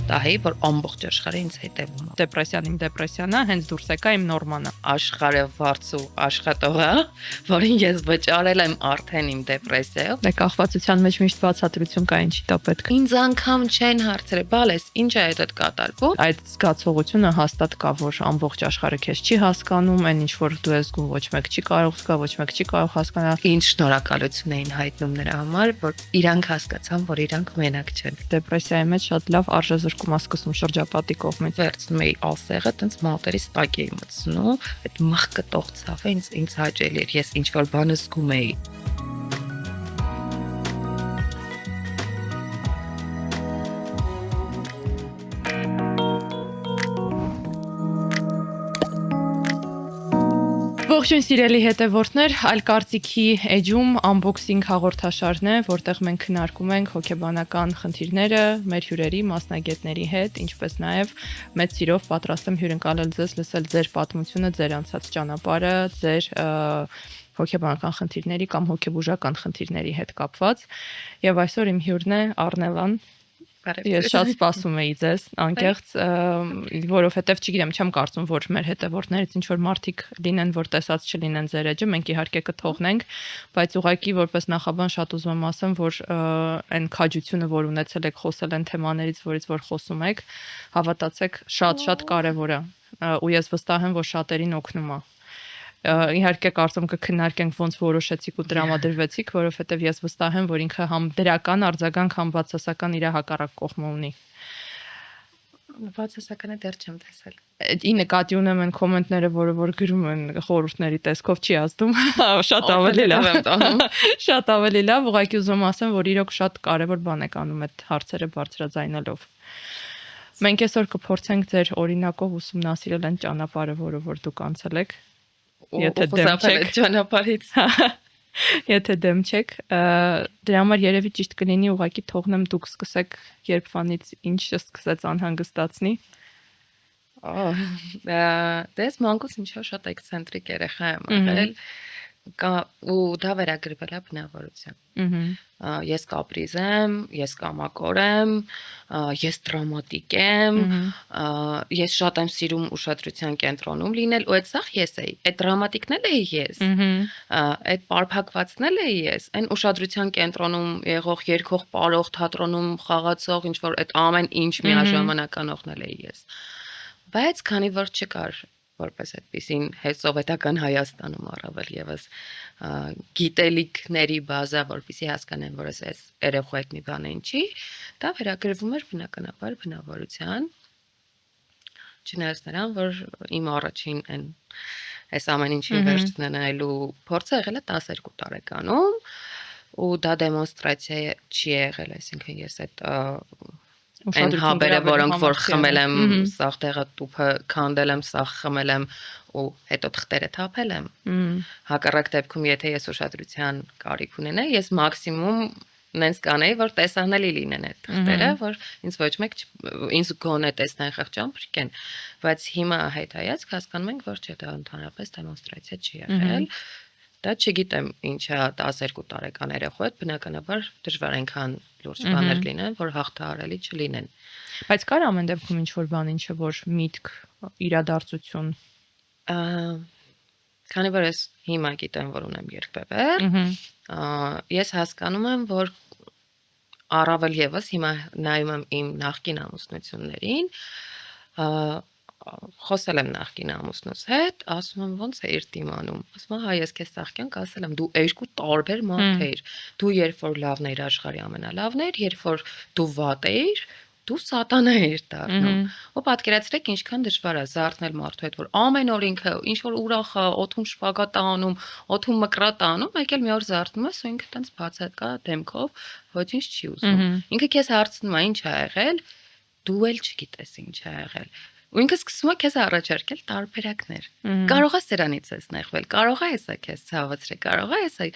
վստահեի, որ ամբողջ աշխարհը ինձ հետևում է։ Դեպրեսիան իմ դեպրեսիան է, հենց դուրս եկա իմ նորմանը։ Աշխարհը վարձու աշխատող է, որին ես վճարել եմ արդեն իմ դեպրեսիայով։ Դե կախվածության մեջ միշտ բացատրություն կա, ինչի դա պետք։ Ինձ անգամ չեն հարցրել, բալես, ինչ է այդ կատարվում։ Այդ զգացողությունը հաստատ կա, որ ամբողջ աշխարհը քեզ չի հասկանում, այն ինչ որ դու ես գում ոչ մեկ չի կարող զգա, ոչ մեկ չի կարող հասկանալ։ Ինչ շնորհակալություն էին հայտնում նրա համար, որ իրանք հասկացան, որ իրանք մենակ չեն։ Դեպրեսիայի մեջ շատ լավ արժեզրկում է սկսում շրջապատի կողմից։ Վերցնում էի ասեղը, տենց մատերից տակ էի մտցնում, այդ մխկտող ցավը ինձ հաճելի էր, ես ինչ որ բան զգում էի։ Ողջույն սիրելի հետևորդներ, այլ կարծիքի էջում unboxing հաղորդաշարն է, որտեղ մենք քննարկում ենք հոգեբանական խնդիրները մեր հյուրերի, մասնագետների հետ, ինչպես նաև մեծ սիրով պատրաստ եմ հյուրընկալել ձեզ, լսել ձեր պատմությունը, ձեր անցած ճանապարհը, ձեր հոգեբանական խնդիրների կամ հոգեբուժական խնդիրների հետ կապված։ Եվ այսօր իմ հյուրն է Առնելան։ Ես շատ սպասում էի ձեզ, անկեղծ, որովհետև չգիտեմ, չեմ կարծում, որ մեր հետևորդներից ինչ որ մարդիկ լինեն, որ տեսած չլինեն ձեր էջը, մենք իհարկե կթողնենք, բայց ուղղակի որպես նախաբան շատ ուզում եմ ասեմ, որ այն քաջությունը, որ ունեցել եք խոսել այն թեմաներից, որ խոսում եք, հավատացեք, շատ կարևոր է, ու ես վստահ եմ, որ շատերին օգնում է։ Իհարկե կարծում կքննարկենք ոնց որոշեցիք ու տրամադրվեցիք, որովհետև ես վստահ եմ, որ ինքը համ դրական արձագանք, համ բացասական իր հակառակ կողմը ունի։ Բացասականը դեռ չեմ տեսել։ Ի նկատի ունեմ այն կոմենտները, որ գրում են խորհուրդների տեսքով չի ազդում, շատ ավելի լավ եմ տանում։ Շատ ավելի լավ, ուղղակի ուզում ասեմ, որ իրոք շատ կարևոր բան եք անում այդ հարցերը բարձրաձայնելով։ Մենք այսօր կփորձենք ձեր օրինակով ուսումնասիրել այն ճանապարհը, որ դուք անցել եք։ Եթե դեմ չեք ճանապարհից։ Եթե դեմ չեք, դրա համար երևի ճիշտ կլինի ուղղակի թողնեմ դուք սկսեք, երբվանից ինչը սկսեց անհանգստացնի։ Դες մանկուց ինչ-որ շատ էքսցենտրիկ երեխա եմ եղել, ու դա վերագրվել է բնավորության։ Ես կապրիզ եմ, ես կամակոր եմ, ես տրավմատիկ եմ, ես շատ եմ սիրում ուշադրության կենտրոնում լինել, ու այդ սաղ ես էի, այդ տրավմատիկն էլ էի ես, այդ պարփակվածն էլ էի ես, այն ուշադրության կենտրոնում եղող, երգող, պարող, թատրոնում խաղացող, ինչ որ այդ ամեն ինչ միաժամանակ անողն էլ էի ես։ Բայց քանի որ չկար որպես այդպեսին սովետական Հայաստանում առավել եւս գիտելիքների բազա, որպեսզի հասկանեն, որ այս երեխու այդ մի բան ինչի, դա վերագրվում էր բնականաբար բնավորության, չնայած նրան, որ իմ առաջին այս ամեն ինչի վերջ դնելու փորձը եղել է 12 տարեկանում, ու դա դեմոնստրացիա չի եղել, այսինքն ես այդ այն հաբերը, որոնք որ խմել եմ, սաղ տեղը տուփը քանդել եմ, սաղ խմել եմ ու հետո թղթերը թափել եմ։ Հակառակ դեպքում, եթե ես ուշադրության կարիք ունենայի, ես մաքսիմում նենց կանեի, որ տեսանելի լինեն այդ թղթերը, որ ինձ ոչ մեկ ինձ գոնե տեսնեն խղճան փրկեն, բայց հիմա հետայացք հասկանում ենք, որ չէ, դա ընդհանրապես դեմոնստրացիա չի եղել։ Դա չգիտեմ ինչա 12 տարեկան երեխու հետ բնականաբար դժվար այնքան լուրջ բաներ լինեն, որ հաղթահարելի չլինեն։ Բայց կար ամեն դեպքում ինչ որ բան, ինչը որ միտք, իրադարձություն։ Քանի որ ես հիմա գիտեմ, որ ունեմ երկբևեռ, ես հասկանում եմ, որ առավել եւս հիմա նայում եմ իմ նախկին ամուսնություններին, խոսել եմ նախկին ամուսնուս հետ, ասում եմ ոնց է իր դիմանում։ Ասում եմ, հա, ես քեզ սաղկյանք ասել եմ, դու երկու տարբեր մարդ ես։ Դու երբ որ լավն էիր աշխարհի ամենալավն էիր, երբ որ դու վատ էիր, դու սատանա էիր դառնում։ Ու պատկերացրեք ինչքան դժվար է զարթնել մարդու հետ, որ ամեն օր ինքը ինչ որ ուրախ է, օթում շպագատ է անում, օթում մկրատ է անում, եկել մի օր զարթնում ես ու ինքը տենց բացակա դեմքով ոչինչ չի ուզում։ Ինքը քեզ հարցնում է ինչ ա եղել, դու էլ չգիտես ինչ ա եղել։ Ու ինքը սկսում է քեզ առաջարկել տարբերակներ։ Կարող է սրանից ես նեղվել, կարող է հեսա քեզ ցավացրել, կարող է հեսա։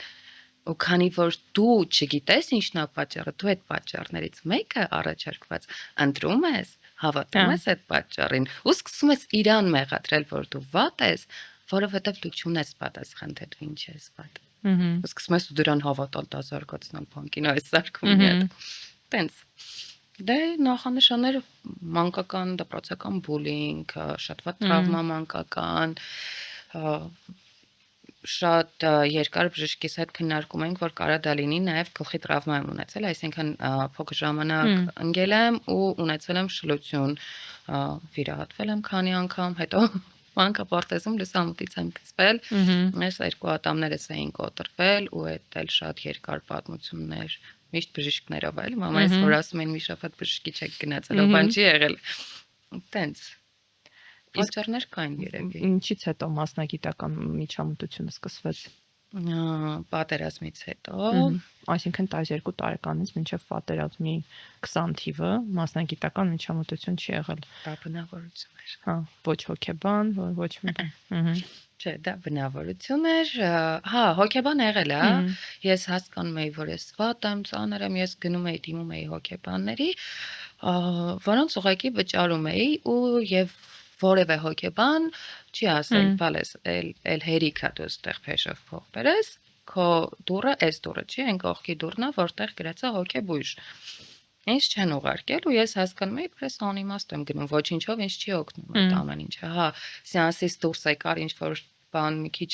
Ու քանի որ դու չգիտես ինչն է պատճառը, դու այդ պատճառներից մեկը առաջարկված ընտրում ես, հավատում ես այդ պատճառին, ու սկսում ես իրան մեղադրել, որ դու վատ ես, որովհետև դու չունես պատասխան թե դու ինչ ես վատ։ Ու սկսում ես դրան հավատալ, դա զարգացնել բանկին, այս սարքում մի հատ։ Տենց։ Դե նախանշաններ մանկական դպրոցական բուլինգ, շատ վատ տրավմա մանկական, շատ երկար բժշկիս հետ քննարկում ենք, որ կարա դա լինի նաև գլխի տրավմա եմ ունեցել, այսինքն փոքր ժամանակ ընկել եմ ու ունեցել եմ շլություն, վիրահատվել եմ քանի անգամ, հետո մանկապարտեզում լուսամուտից եմ գցվել, այս երկու ատամներս էին կոտրվել ու այդ էլ շատ երկար պատմություններ, միշտ բժիշկներով էլ, մամայիս որ ասում են մի շաբաթ բժշկի չեք գնացել, բան չի եղել, տենց պատճառներ կային երևի։ Ինչից հետո մասնագիտական միջամտությունը սկսվեց։ Պատերազմից հետո, այսինքն 12 տարեկանից մինչև պատերազմի 20 թիվը մասնագիտական միջամտություն չի եղել։ Դա բնավորություն էր։ Հա, ոչ հոգեբան, ոչ մի բան։ Չէ, դա բնավորություն էր։ Հա, հոգեբան եղել է։ Ես հասկանում էի, որ ես վատ եմ, ծանր եմ, ես գնում էի դիմում էի հոգեբանների, որոնց ուղղակի վճարում էի եւ որևէ հոգեբան չի ասել, բալես, էլ հերիքա դու ստեղ փեշով փող բերես, քո դուրը էս դուրը չի, այն կողքի դուրն է, որտեղ գրածա հոգեբույժ։ Ինձ չեն ուղարկել ու ես հասկանում էի, որ ես անիմաստ եմ գնում, ոչինչով ինձ չի օգնում այդ ամեն ինչը։ Հա, սեանսից դուրս եկար ինչ որ բան մի քիչ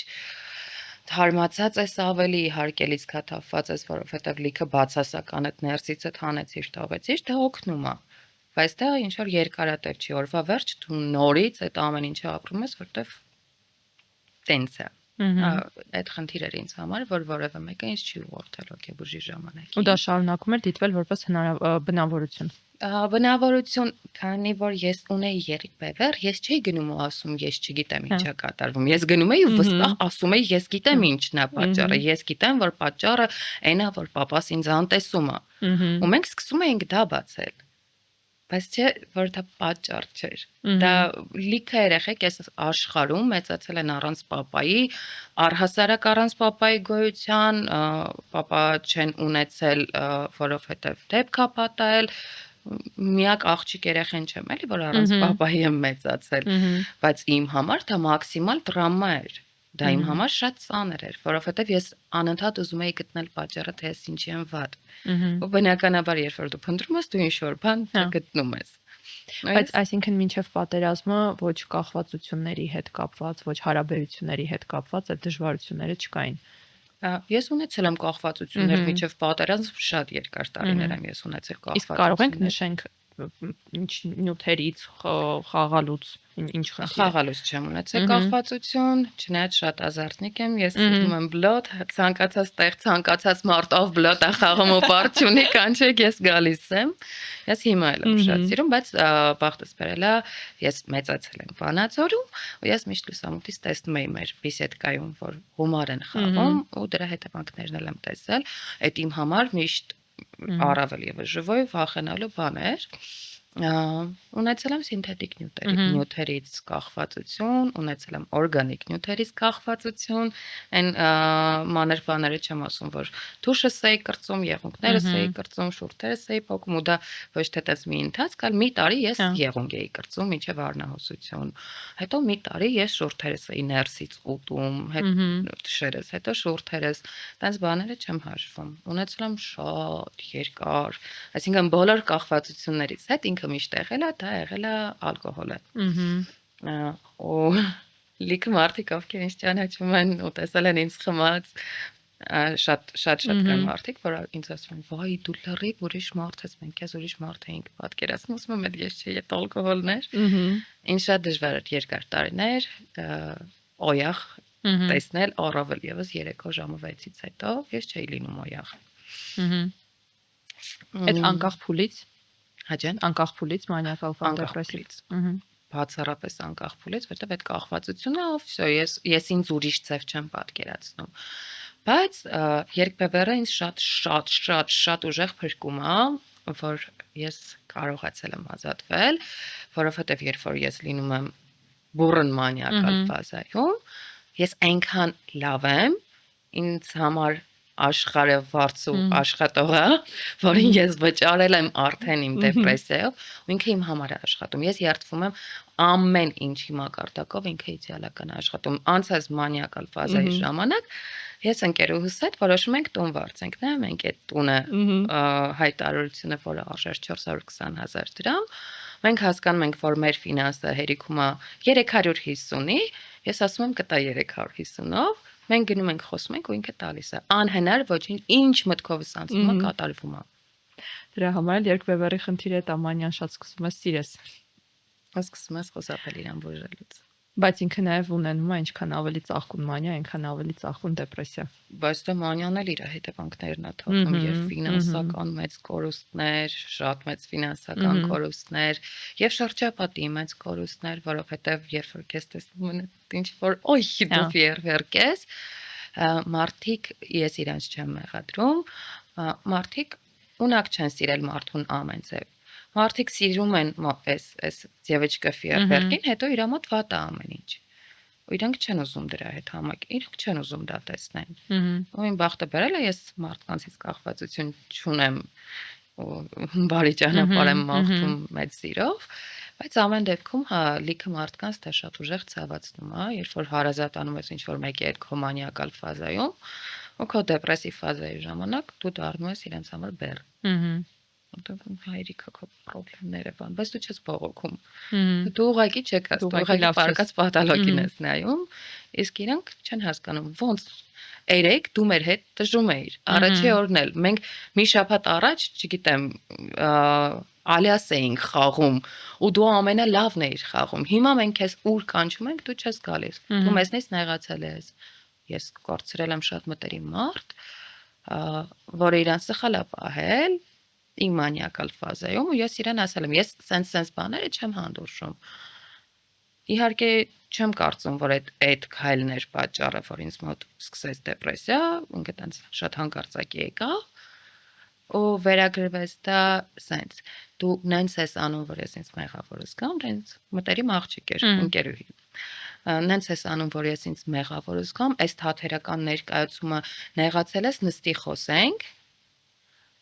թարմացած ես ավելի հարկելից կաթափված ես, որովհետև լիքը բացասական այդ ներսիցդ հանեցիր, տավեցիր, դա օգնում է։ Բայց դա ինչ որ երկարատև չի, օրվա վերջ դու նորից այդ ամեն ինչը ապրում ես, որտեվ տենց է։ Այդ խնդիր էր ինձ համար, որ որևէ մեկը ինձ չի ուղղորդել հոգեբուժի ժամանակին։ Ու դա շարունակում էր դիտվել որպես բնավորություն։ Բնավորություն, քանի որ ես ունեի երիտբևեռ, ես չէի գնում ու ասում ես չգիտեմ ինչա կատարվում։ Ես գնում էի ու վստահ ասում էի ես գիտեմ ինչն է պատճառը։ Ես գիտեմ որ պատճառը այն է որ papas ինձ անտեսում է։ Ու մենք սկսում էինք դա բացել։ Բայց չէ, որ դա պատճառ չէր։ Դա լիքը երեխեք այս աշխարհում մեծացել են առանց papai, առհասարակ առանց papai գոյության, papa չեն ունեցել, որովհետև դեպք է պատահել, միակ աղջիկ երեխեն չեմ, էլի որ առանց papai եմ մեծացել, բայց իմ համար դա մաքսիմալ տրավմա էր։ Դա իմ համար շատ ծանր էր, որովհետև ես անընդհատ ուզում էի գտնել պատճառը, թե ես ինչի եմ վատ։ Ու բնականաբար երբ որ դու փնտրում ես, դու ինչ որ բան գտնում ես։ Բայց այսինքն մինչև պատերազմը ոչ կախվածությունների հետ կապված, ոչ հարաբերությունների հետ կապված այդ դժվարությունները չկային։ Ես ունեցել եմ կախվածություններ մինչև պատերազմ, շատ երկար տարիներ եմ ես ունեցել կախվածություններ։ Իսկ կարող ենք նշենք ինչ նյութերից, խաղալուց, ինչ խաղալուց չեմ ունեցել կախվածություն, չնայած շատ ազարտնիկ եմ, ես սիրում եմ բլոտ, ցանկացած տեղ, ցանկացած մարտով բլոտ է խաղում ու պարչունի կանչեք, ես գալիս եմ։ Ես հիմա էլ եմ շատ սիրում, բայց բախտս բերել է, ես մեծացել եմ Վանաձորում, ու ես միշտ լուսամուտից տեսնում էի մեր բիսեդկայում, որ գումար են խաղում, ու դրա հետևանքներն էլ եմ տեսել։ Այդ իմ համար միշտ առավել եւս ժվոյ վախենալու բան էր։ Ունեցել եմ սինթետիկ նյութերից կախվածություն, ունեցել եմ օրգանիկ նյութերից կախվածություն, այն մանր բաները չեմ ասում, որ թուշս էի կրծում, եղունգներս էի կրծում, շուրթերս էի փոկում ու դա ոչ թե տես մի ընթացք, այլ մի տարի ես եղունգ էի կրծում մինչև առնահոսություն։ Հետո մի տարի ես շուրթերս էի ներսից ուտում, թշերս, հետո շուրթերս, տենց բաները չեմ հաշվում։ Ունեցել եմ շատ երկար, այսինքն բոլոր կախվածություններից հետ ինքը միշտ եղել է, դա եղել է ալկոհոլը։ Ու լիքը մարդիկ ովքեր ինձ ճանաչում են ու տեսել են ինձ խմած, շատ կան մարդիկ, որ ինձ ասում են, վայ դու լրիվ ուրիշ մարդ ես, մենք քեզ ուրիշ մարդ էինք պատկերացնում, ասում եմ, ես չէի, այդ ալկոհոլն էր։ Ինձ շատ դժվար էր երկար տարիներ օյախ տեսնել, առավել եւս երեկո ժամը 6-ից հետո ես չէի լինում օյախ։ Այդ անկախ փուլից Հաջան անկախ փուլից մանիակալ դեպրեսիվ։ Բացառապես անկախ փուլից, որտեղ այդ կախվածությունը, վсё, ես ինձ ուրիշ ձև չեմ պատկերացնում։ Բայց երկբևեռը ինձ շատ ուժեղ փրկում է, որ ես կարողացել եմ ազատվել, որովհետև երբ որ ես լինում եմ բուրըն մանիակալ ֆազայում, ես այնքան լավ եմ, ինձ համար աշխարհը վարձու աշխատողը, որին ես վճարել եմ արդեն իմ դեպրեսիայով, ու ինքը իմ համար է աշխատում։ Ես երդվում եմ ամեն ինչի մակարդակով ինքը իդեալական է աշխատում։ Անցած մանիակալ ֆազայի ժամանակ Ես ընկերուհուս հետ որոշում ենք տուն վարձենք, նա մենք այդ տունը հայտարարությունը, որը արժեր 420,000 դրամ, մենք հասկանում ենք, որ մեր ֆինանսը հերիքում է 350-ի, ես ասում եմ կտա 350-ով, մենք գնում ենք խոսում ենք ու ինքը տալիս է։ Անհնար ոչինչ, ինչ մտքովս անցնում է, կատարվում է։ Դրա համար երկբևեռի խնդիրը Տամանյան շատ սկսում է սիրես։ Սկսում ես խոսապել իրան բուժելուց։ Բայց ինքը նաև ունենում է ինչքան ավելի ծաղկուն մանիա, այնքան ավելի ծաղկուն դեպրեսիա։ Բայց դա մանյան էլ իր հետևանքներն է թողնում, եւ ֆինանսական մեծ կորուստներ, շատ մեծ ֆինանսական կորուստներ եւ շրջապատի մեծ կորուստներ, որովհետեւ երբ որ քեզ տեսնում են ինչ որ օй դու ֆիերվերկես, մարդիկ ես իրանց չեմ մեղադրում, մարդիկ ունակ չեն սիրել մարդուն ամեն ձև։ Մարդիկ սիրում են այս ձևեչկա ֆիերվերկին, հետո իր մոտ վատ է ամեն ինչ։ Ու իրանք չեն ուզում դրա հետ համակ, իրանք չեն ուզում դա տեսնեն։ Ու իմ բախտը բերել է ես մարդկանցից կախվածություն չունեմ ու բարի ճանապարհ եմ մաղթում մեծ սիրով, բայց ամեն դեպքում հա լիքը մարդկանց դա շատ ուժեղ ցավացնում է, երբ որ հարազատանում ես ինչ որ մեկի հետ քո մանիակալ ֆազայում, ու քո դեպրեսիվ ֆազայի ժամանակ դու դառնում ես իրենց համար բեռ։ Հայրիկա քո խնդիրները բան, բայց դու չես բողոքում։ Դու ուղղակի չես, դու ուղղակի պարկած պատալոգին ես նայում, իսկ իրանք չեն հասկանում ոնց երեք դու մեր հետ դժում էիր։ Առաջի օրն էլ մենք մի շաբաթ առաջ, չգիտեմ, ալյաս էինք խաղում ու դու ամենալավն էիր խաղում։ Հիմա մենք քեզ ուր կանչում ենք, դու չես գալիս։ Դու մեզնից նեղացել ես։ Ես կորցրել եմ շատ մտերիմ մարդ, որը իրան սխալ է պահել իմ մանիակալ ֆազայում ու ես իրան ասել եմ, ես սենց բաները չեմ հանդուրժում։ Իհարկե չեմ կարծում, որ այդ քայլն էր պատճառը, որ ինձ մոտ սկսեց դեպրեսիա, ինքը տենց շատ հանկարծակի եկավ ու վերագրվեց դա սենց։ Դու նենց ես անում, որ ես ինձ մեղավոր զգամ, նենց մտերիմ աղջիկ էր, ընկերուհի։ Նենց ես անում, որ ես ինձ մեղավոր զգամ, այս թաթերական ներկայացումը նեղացել ես, նստի խոսենք։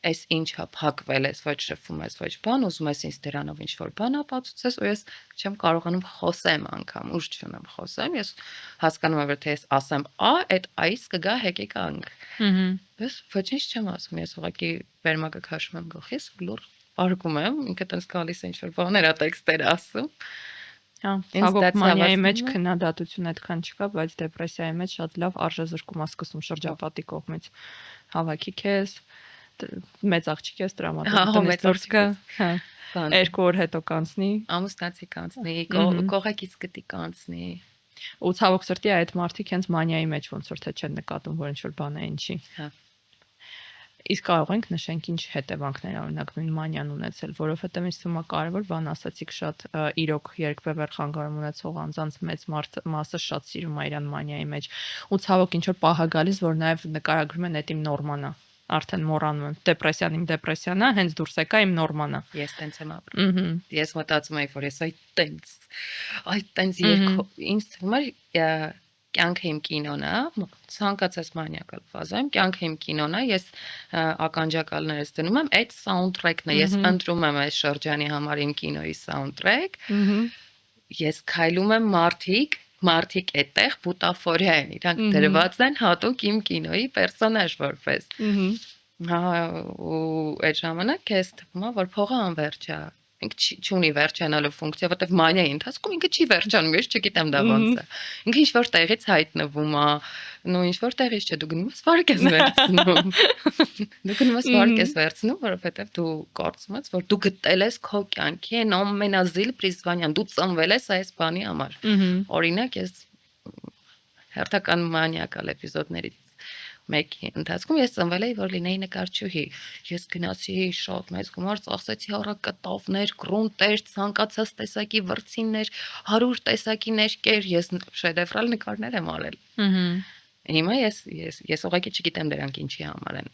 Այս ինչա փակվել ես, ոչ շփվում ես, ոչ բան, ուզում ես ինձ դրանով ինչ-որ բան ապացուցես, ու ես չեմ կարողանում խոսեմ անգամ, ուժ չունեմ խոսեմ, ես հասկանում եմ, որ թե ես ասեմ A, այդ A-ից կգա հեկեկանք։ Ես ոչինչ չեմ ասում, ես ուղղակի վերմակը քաշում եմ գլխիս, լուր արգում եմ, ինքը տենց գալիս է ինչ-որ բաներ, տեքստեր ասում։ Հա, ցավոք մանիայի մեջ քննադատություն այդքան չկա, բայց դեպրեսիայի մեջ շատ լավ արժեզրկում է սկսում շրջապատի կողմից։ Հավաքի քեզ մեծ աղջիկ ես տրամադրությունից դուրս գա, հա, 2 օր հետո կանցնի, ամուսնացի կանցնի, կողակից գտի կանցնի։ Ու ցավոք սրտի այդ մարդիկ հենց մանիայի մեջ ոնց որ թե չեն նկատում, որ ինչ որ բան է ինչի։ Հա։ Իսկ կարող ենք նշենք ինչ հետևանքներ օրինակ նույն մանիան ունեցել, որովհետև ինձ թվում է կարևոր բան ասացիք շատ իրոք երկբևեռ խանգարում ունեցող անձանց մեծ մասը շատ սիրում է իրան մանիայի մեջ։ Ու ցավոք ինչ որ պահ է գալիս, որ նաև նկարագրում են այդ իմ նորման է։ Արդեն մոռանում եմ դեպրեսիան իմ դեպրեսիան է, հենց դուրս եկա իմ նորմանը։ Ես տենց եմ ապրում։ Ես մտածում եմ, որ ես այդ տենց երկու ինձ թվում է կյանքը իմ կինոն է, ցանկացած մանիակալ ֆազայում կյանքը իմ կինոն է, ես ականջակալներս դնում եմ, այդ սաունդթրեքն է, ես ընտրում եմ այս շրջանի համար իմ կինոյի սաունդթրեք։ Ես քայլում եմ մարդիկ այդտեղ բուտաֆորիա են, իրանք դրված են հատուկ իմ կինոյի պերսոնաժ որպես։ Հա, ու այդ ժամանակ ես թվում է, որ փողը անվերջ է։ Ինքը չունի վերջանալու ֆունկցիա, որտեղ մանիայի ընթացքում ինքը չի վերջանում, ես չգիտեմ դա ոնց է։ Ինքը ինչ որ տեղից հայտնվում է, նո ինչ որ տեղից չէ, դու գնում ես վարկ ես վերցնում։ Դու գնում ես վարկ ես վերցնում, որովհետև դու կարծում ես, որ դու գտել ես քո կյանքի այն ամենազիլ պրիզվանյան, դու ծնվել ես այս բանի համար։ Օրինակ ես հերթական մանիակալ էպիզոդներից մեկի ընթացքում ես ծնվել էի, որ լինեի նկարչուհի։ Ես գնացի շատ մեծ գումար ծախսեցի առակ կտավներ, գրունտեր, ցանկացած տեսակի վրձիններ, 100 տեսակի ներկեր, ես շեդևրալ նկարներ եմ արել։ Հիմա ես ուղղակի չգիտեմ դրանք ինչի համար են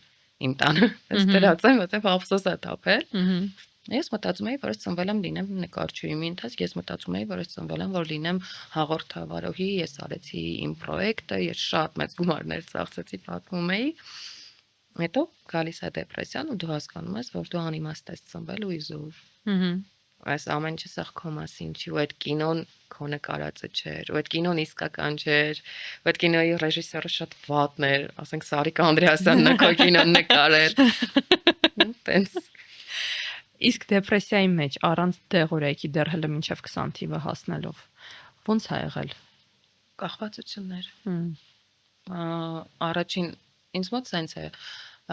իմ տանը։ Ես դրած եմ, որտեղ ափսոս է թափել։ Ես մտածում էի, որ ես ծնվել եմ լինեմ նկարչուհի, մի ընթացք ես մտածում էի, որ ես ծնվել եմ, որ լինեմ հաղորդավարուհի, ես արեցի իմ պրոյեկտը, ես շատ մեծ գումարներ ծախսեցի, պատմում էի։ Հետո գալիս է դեպրեսիան ու դու հասկանում ես, որ դու անիմաստ ես ծնվել ու իզուր։ Այս ամեն ինչը սա քո մասին չի, ու այդ կինոն քո նկարածը չէր, ու այդ կինոն իսկական չէր, ու այդ կինոյի ռեժիսորը շատ վատն էր, ասենք Սարիկ Անդրեասյանն է քո կինոն նկարել։ Տենց Իսկ դեպրեսիայի մեջ առանց դեղորայքի դեռ հələ մինչև 20 թիվը հասնելով ո՞նց ա եղել։ կախվածություններ։ Հմ, Առաջին ինձ մոտ սենց է,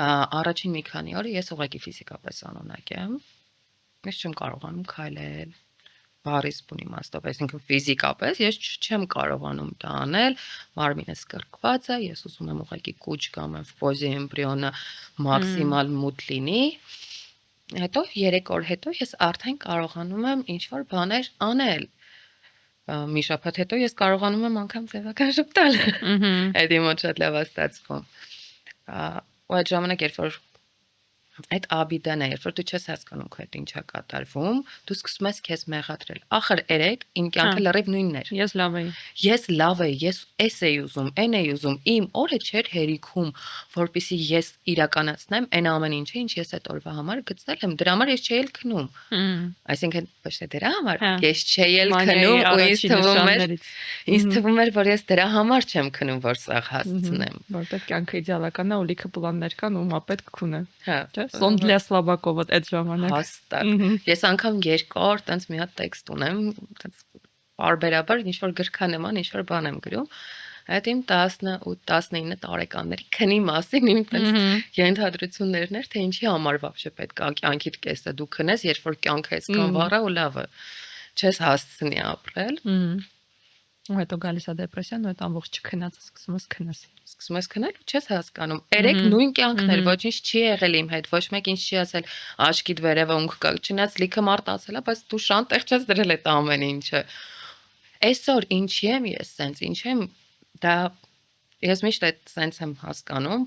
առաջին մի քանի օր ես ուղղակի ֆիզիկապես անօնակ եմ։ Ես չեմ կարողանում քայլել, բարիս բուն իմաստով, այսինքն ֆիզիկապես ես չեմ կարողանում դա անել, մարմինս կրկված է, ես ուզում եմ ուղղակի կուչ կամ ֆոզի էմբրիոնը մաքսիմալ մուտ լինի։ Հետո 3 օր հետո ես արդեն կարողանում եմ ինչ-որ բաներ անել։ Մի շաբաթ հետո ես կարողանում եմ անգամ ձևական շփտալ։ Այդ իմ մոտ շատ լավ է ստացվում։ Ու այդ ժամանակ երբ որ այդ աբիդան է, երբ որ դու չես հասկանում քո հետ ինչա կատարվում, դու սկսում ես քեզ մեղադրել։ Ախր երեք իմ կյանքը լրիվ նույնն էր։ Ես լավ էի։ Ես լավ էի, ես էս էի ուզում, այն էի ուզում, իմ օրը չէր հերիքում, որպեսզի ես իրականացնեմ այն ամեն ինչը, ինչ ես այդ օրվա համար գծել եմ։ Դրա համար ես չէի էլ քնում։ Այսինքն ոչ թե դրա համար, ես չէի էլ քնում ու ինձ թվում էր, որ ես դրա համար չեմ քնում, որ սաղ հասցնեմ։ Որտեղ կյանքը իդեալական է, ու լիքը պլաններ կան ու մա պետք քունը։ Հա, Սոն для слабаков այդ ժամանակ։ հաստատ։ Ես անգամ երկար տենց մի հատ տեքստ ունեմ, տենց բարբերաբար ինչ որ գրքանման ինչ որ բան եմ գրում։ Այդ իմ 18-19 տարեկանների քնի մասին իմ տենց ենթադրություններն էր, թե ինչի համար вообще պետք է կյանքիդ կեսը դու քնես, երբ որ կյանքը այսքան վառ է ու լավ է։ Չես հասցնի ապրել։ Ու հետո գալիս է դեպրեսիան, ու այդ ամբողջ չքնածը սկսում ես քնես։ Սկսում ես քնել ու չես հասկանում։ Երեք նույն կյանքն էր, ոչինչ չի եղել իմ հետ, ոչ մեկ ինչ չի ասել, աշկիդ վերևը ունք կա, չնայած լիքը մարդ ասել է, բայց դու շան տեղ չես դրել այդ ամեն ինչը։ Այսօր ինչի եմ ես սենց, ինչ եմ դա ես միշտ այդ սենց եմ հասկանում,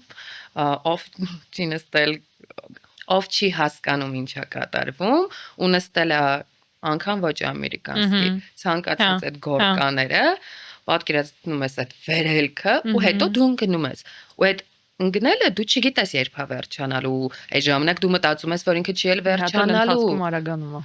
ով չի նստել, ով չի հասկանում ինչա կատարվում, ու նստել է անգամ ոչ ամերիկանսկի, ցանկացած այդ գորկաները, պատկերացնում ես այդ վերելքը ու հետո դու ընկնում ես։ Ու այդ ընկնելը դու չգիտես երբ է վերջանալու, այդ ժամանակ դու մտածում ես, որ ինքը չի էլ վերջանալու։ Արագանում է։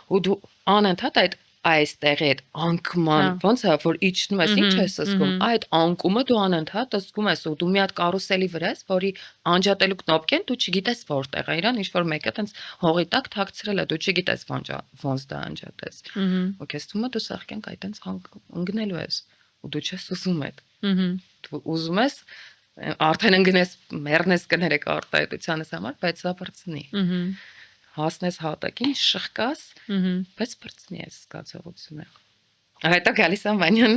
Ու դու անընդհատ այդ այստեղի այդ անկման, ոնց է որ իջնում ես, ինչ ես զգում, այդ անկումը դու անընդհատ զգում ես ու դու մի հատ կարուսելի վրա ես, որի անջատելու կնոպկեն դու չգիտես որտեղ է, իրան ինչ որ մեկը տենց հողի տակ թաքցրել է, դու չգիտես ոնց դա անջատես։ Ու քեզ թվում է դու սաղ կյանք այդ տենց ընկնելու ես, ու դու չես ուզում այդ։ Դու ուզում ես արդեն ընկնես, մեռնես կներեք արտահայտությանս համար, բայց սա բրցնի։ Հասնես հատակին, շղկաս, բայց բրցնի այս զգացողությունը։ Հետո գալիս է Մանյան,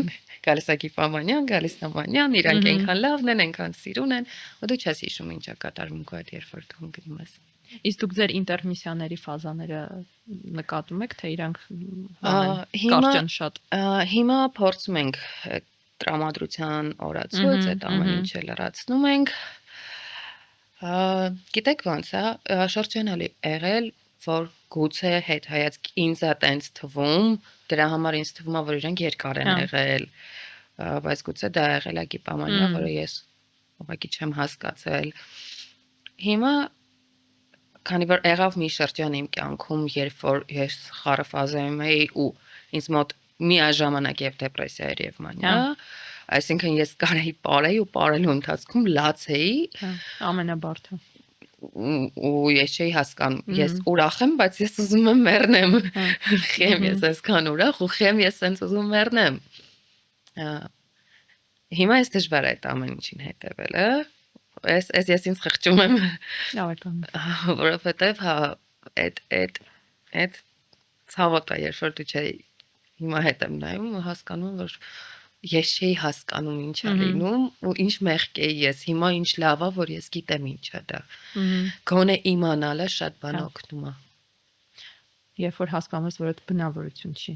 գալիս է Գիֆամանյան, գալիս է Մանյան, իրանք այնքան լավն են, այնքան սիրուն են, ու դու չես հիշում ինչա կատարվում քո հետ, երբ որ դու ընկնում ես։ Իսկ դուք ձեր ինտերմիսիաների ֆազաները նկատում եք, թե իրանք հիմա կարճ են շատ։ Հիմա փորձում ենք տրամադրության օրացույց, այդ ամեն ինչը լրացնում ենք։ Գիտեք ոնց է, շրջանալի եղել, որ գուցե հետ հայացք ինձ է տենց թվում, դրա համար ինձ թվում է, որ իրանք երկար են եղել, բայց գուցե դա եղել է Գիպամանիա, որը ես ուղղակի չեմ հասկացել։ Հիմա քանի որ եղավ մի շրջան իմ կյանքում, երբ որ ես խառը ֆազայում էի ու ինձ մոտ միաժամանակ եւ դեպրեսիա էր եւ մանիա, այսինքն ես կարեի ապարեի ու ապարելու ընթացքում լացեի, ամենաբարդը։ Ու ես չէի հասկանում, ես ուրախ եմ, բայց ես ուզում եմ մեռնեմ։ Խեմ ես այսքան ուրախ ու խեմ ես sense ուզում մեռնեմ։ Հիմա ես դժվար է այդ ամեն ինչին հետևելը։ Ես ինձ խղճում եմ։ Որովհետև հա այդ ցավոտ է, երբ որ դու չէի հիմա հետ եմ նայում ու հասկանում որ ես չէի հասկանում ինչ է լինում ու ինչ մեղք էի ես, հիմա ինչ լավ է, որ ես գիտեմ ինչ է դա։ Գոնե իմանալը շատ բան օգնում է։ Երբ որ հասկանում ես, որ այդ բնավորություն չի։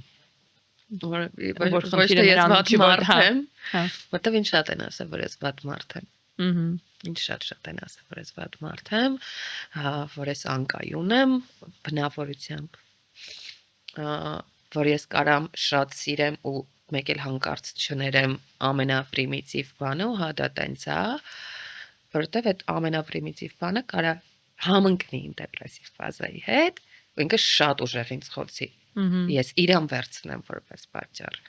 Ոչ թե ես վատ մարդ եմ, որտեվ ինչ շատ են ասել, որ ես վատ մարդ եմ։ Ինչ շատ են ասել, որ ես վատ մարդ եմ, որ ես անկայուն եմ բնավորությամբ, որ ես կարամ շատ սիրեմ ու մեկ էլ հանկարծ չներեմ ամենապրիմիտիվ բանը ու հա դա տենց է, որովհետև այդ ամենապրիմիտիվ բանը կարա համընկնի իմ դեպրեսիվ ֆազայի հետ ու ինքը շատ ուժեղ ինձ խոցի Ես իրան վերցնեմ որպես պատճառ։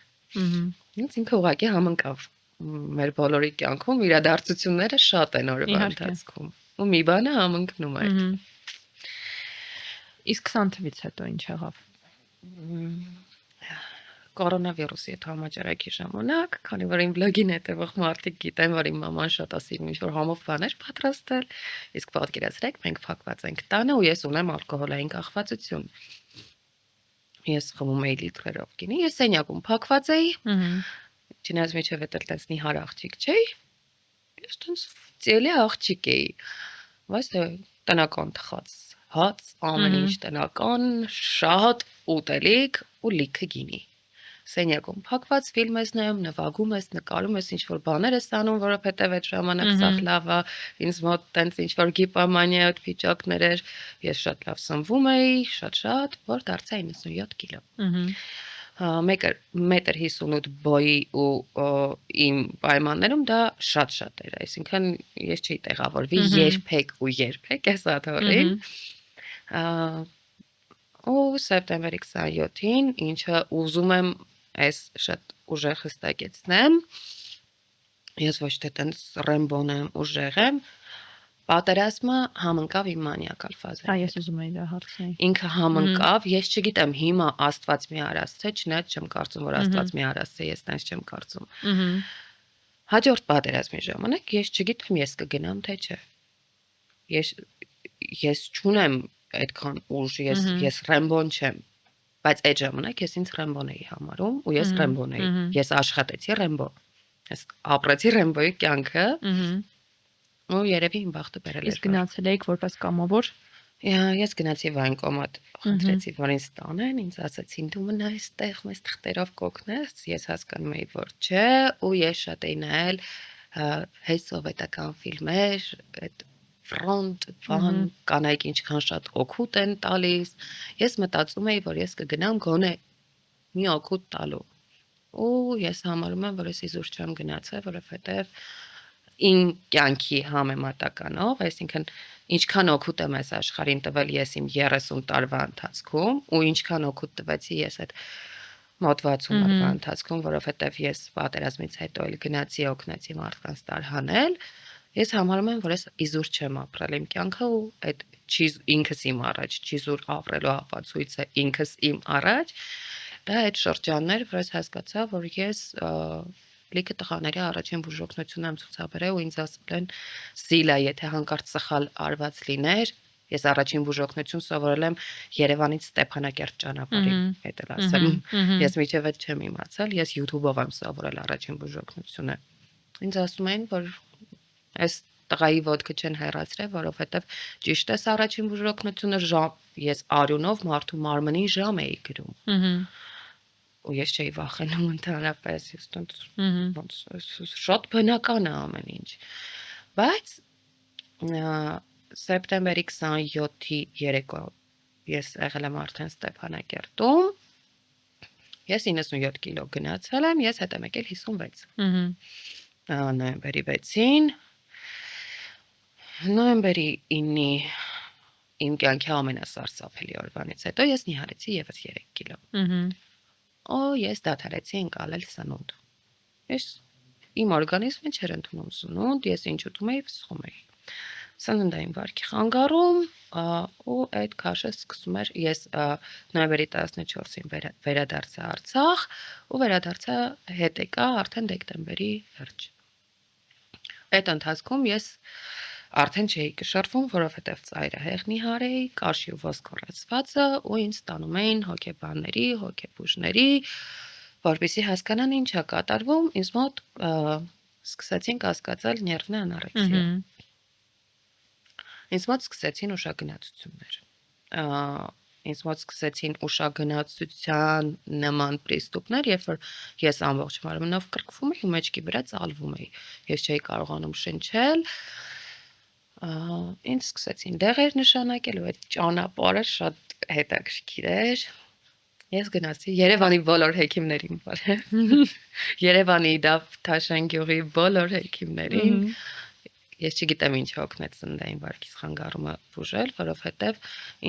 Ինքը ուղղակի համընկավ։ Մեր բոլորի կյանքում իրադարձությունները շատ են օրվա ընթացքում։ Ու մի բանը համընկնում է։ Իսկ 20 թվից հետո ինչ եղավ։ Կորոնավիրուսի հետ համաճարակի ժամանակ, քանի որ իմ բլոգին հետևող մարդիկ գիտեն, որ իմ մաման շատ է սիրում ինչ-որ համով բաներ պատրաստել, իսկ պատկերացրեք, մենք փակված ենք տանը ու ես ունեմ ալկոհոլային կախվածություն։ Ես խմում էի լիտրերով գինի, ես սենյակում փակված էի։ Չնայած միջև էլ տեսնի հար աղջիկ չէի։ Ես տենց ծելի աղջիկ էի։ Բայց տնական թխած հաց, ամեն ինչ տնական, շատ ուտելիք ու լիքը գինի։ Սենյակում փակված ֆիլմ ես նայում, նվագում ես, նկարում ես, ինչ-որ բաներ ես անում, որովհետև այդ ժամանակ սա լավ է, ինձ մոտ տենց ինչ-որ գիպամանիա վիճակներ էր, ես շատ լավ սնվում էի, շատ, որ դարձա 97 կիլո։ 1.58 բոյի ու իմ պայմաններում դա շատ էր, այսինքն ես չէի տեղավորվի երբեք այս աթորին։ Ու սեպտեմբերի 27-ին, ինչը ուզում եմ այս շատ ուժեղ հստակեցնեմ, ես ոչ թե տենց ռեմբոն եմ, ուժեղ եմ, պատերազմը համընկավ իմ մանիակալ ֆազային։ Հա, ես ուզում էի դա հարցնել։ Ինքը համընկավ, ես չգիտեմ հիմա Աստված մի արած թե, չնայած չեմ կարծում, որ Աստված մի արած թե, ես տենց չեմ կարծում։ Հաջորդ պատերազմի ժամանակ ես չգիտեմ ես կգնամ թե չէ։ Ես չունեմ այդքան ուժ, ես ռեմբոն չեմ, բայց այդ ժամանակ ես ինձ ռեմբոն էի համարում ու ես ռեմբոն էի։ Ես աշխատեցի ռեմբո։ Ես ապրեցի ռեմբոյի կյանքը։ Ու երևի իմ բախտը բերել էր։ Իսկ գնացել եք որպես կամավոր։ Ես գնացի վայնկոմատ, խնդրեցի, որ ինձ տանեն, ինձ ասացին դու մնա այստեղ, մեզ թղթերով կօգնես, ես հասկանում էի, որ չէ, ու ես շատ էի նայել հայ սովետական ֆիլմեր, այդ ֆրոնտ, բան, կանայք ինչքան շատ օգուտ են տալիս։ Ես մտածում էի, որ ես կգնամ գոնե մի օգուտ տալու։ Ու ես համարում եմ, որ ես իզուր չեմ գնացել, որովհետև իմ կյանքի համեմատականով, այսինքն ինչքան օգուտ եմ այս աշխարհին տվել ես իմ 30 տարվա ընթացքում ու ինչքան օգուտ տվեցի ես այդ մոտ 60 տարվա ընթացքում, որովհետև ես պատերազմից հետո էլ գնացի օգնեցի մարդկանց տարհանել, ես համարում եմ, որ ես իզուր չեմ ապրել իմ կյանքը ու այդ ինքս իմ առաջ, չիզուր ապրելու ապացույցը ինքս իմ առաջ, դա այդ շրջաններ, որ ես հասկացա, որ ես լիքը տղաների առաջին բուժօգնություն եմ ցուցաբերել ու ինձ ասել են Սիլա, եթե հանկարծ սխալ արված լիներ, ես առաջին բուժօգնություն սովորել եմ Երևանից Ստեփանակերտ ճանապարհի հետ էլ ասեմ։ Ես միջև այդ չեմ իմացել, ես YouTube-ով եմ սովորել առաջին բուժօգնությունը։ Ինձ ասում են, որ այս տղայի ոտքը չեն հեռացրել, որովհետև ճիշտ է առաջին բուժօգնությունը ես արյունով մարդու մարմնին ժամ էի գրում։ Ու ես չէի վախենում ընդհանրապես, ես շատ բնական է ամեն ինչ։ Բայց սեպտեմբերի 27-ի երեկո ես եղել եմ արդեն Ստեփանակերտում, ես 97 կիլո գնացել եմ, ես հետ եմ եկել 56։ Նոյեմբերի 6-ին, նոյեմբերի 9-ի իմ կյանքի ամենասարսափելի օրվանից հետո ես նիհարեցի եւս 3 կիլո։ Ես դադարեցի ընկալել սնունդ։ Ես իմ օրգանիզմը չէր ընդունում սնունդ, ես ինչ ուտում էի, սխում էի։ Սննդային վարքի խանգարում ու այդ քաշը սկսում էր, ես նոյեմբերի 14-ին վերադարձա Արցախ ու վերադարձա հետ եկա արդեն դեկտեմբերի վերջ։ Այդ ընթացքում ես արդեն չէի կշռվում, որովհետև ծայրահեղ նիհար էի, կաշի ու ոսկորացվածը ու ինձ տանում էին հոգեբանների, հոգեբուժների, որպեսզի հասկանան ինչ է կատարվում, ինձ մոտ սկսեցին կասկածել ներվնի անորեքսիա։ Ինձ մոտ սկսեցին ուշագնացություններ։ Ինձ մոտ սկսեցին ուշագնացության նման պրիստուպներ, երբ որ ես ամբողջ մարմնով կրկվում էի ու մեջքի վրա ծալվում էի։ Ես չէի կարողանում շնչել։ Ինձ սկսեցին դեղեր նշանակել ու այդ ճանապարհը շատ հետաքրքիր էր։ Ես գնացի Երևանի բոլոր հեքիմներին բարև։ Երևանի Դավթաշեն գյուղի բոլոր հեքիմներին։ ես չգիտեմ ինչ օգնեց սննդային վարքից խանգարումը բուժել, որովհետև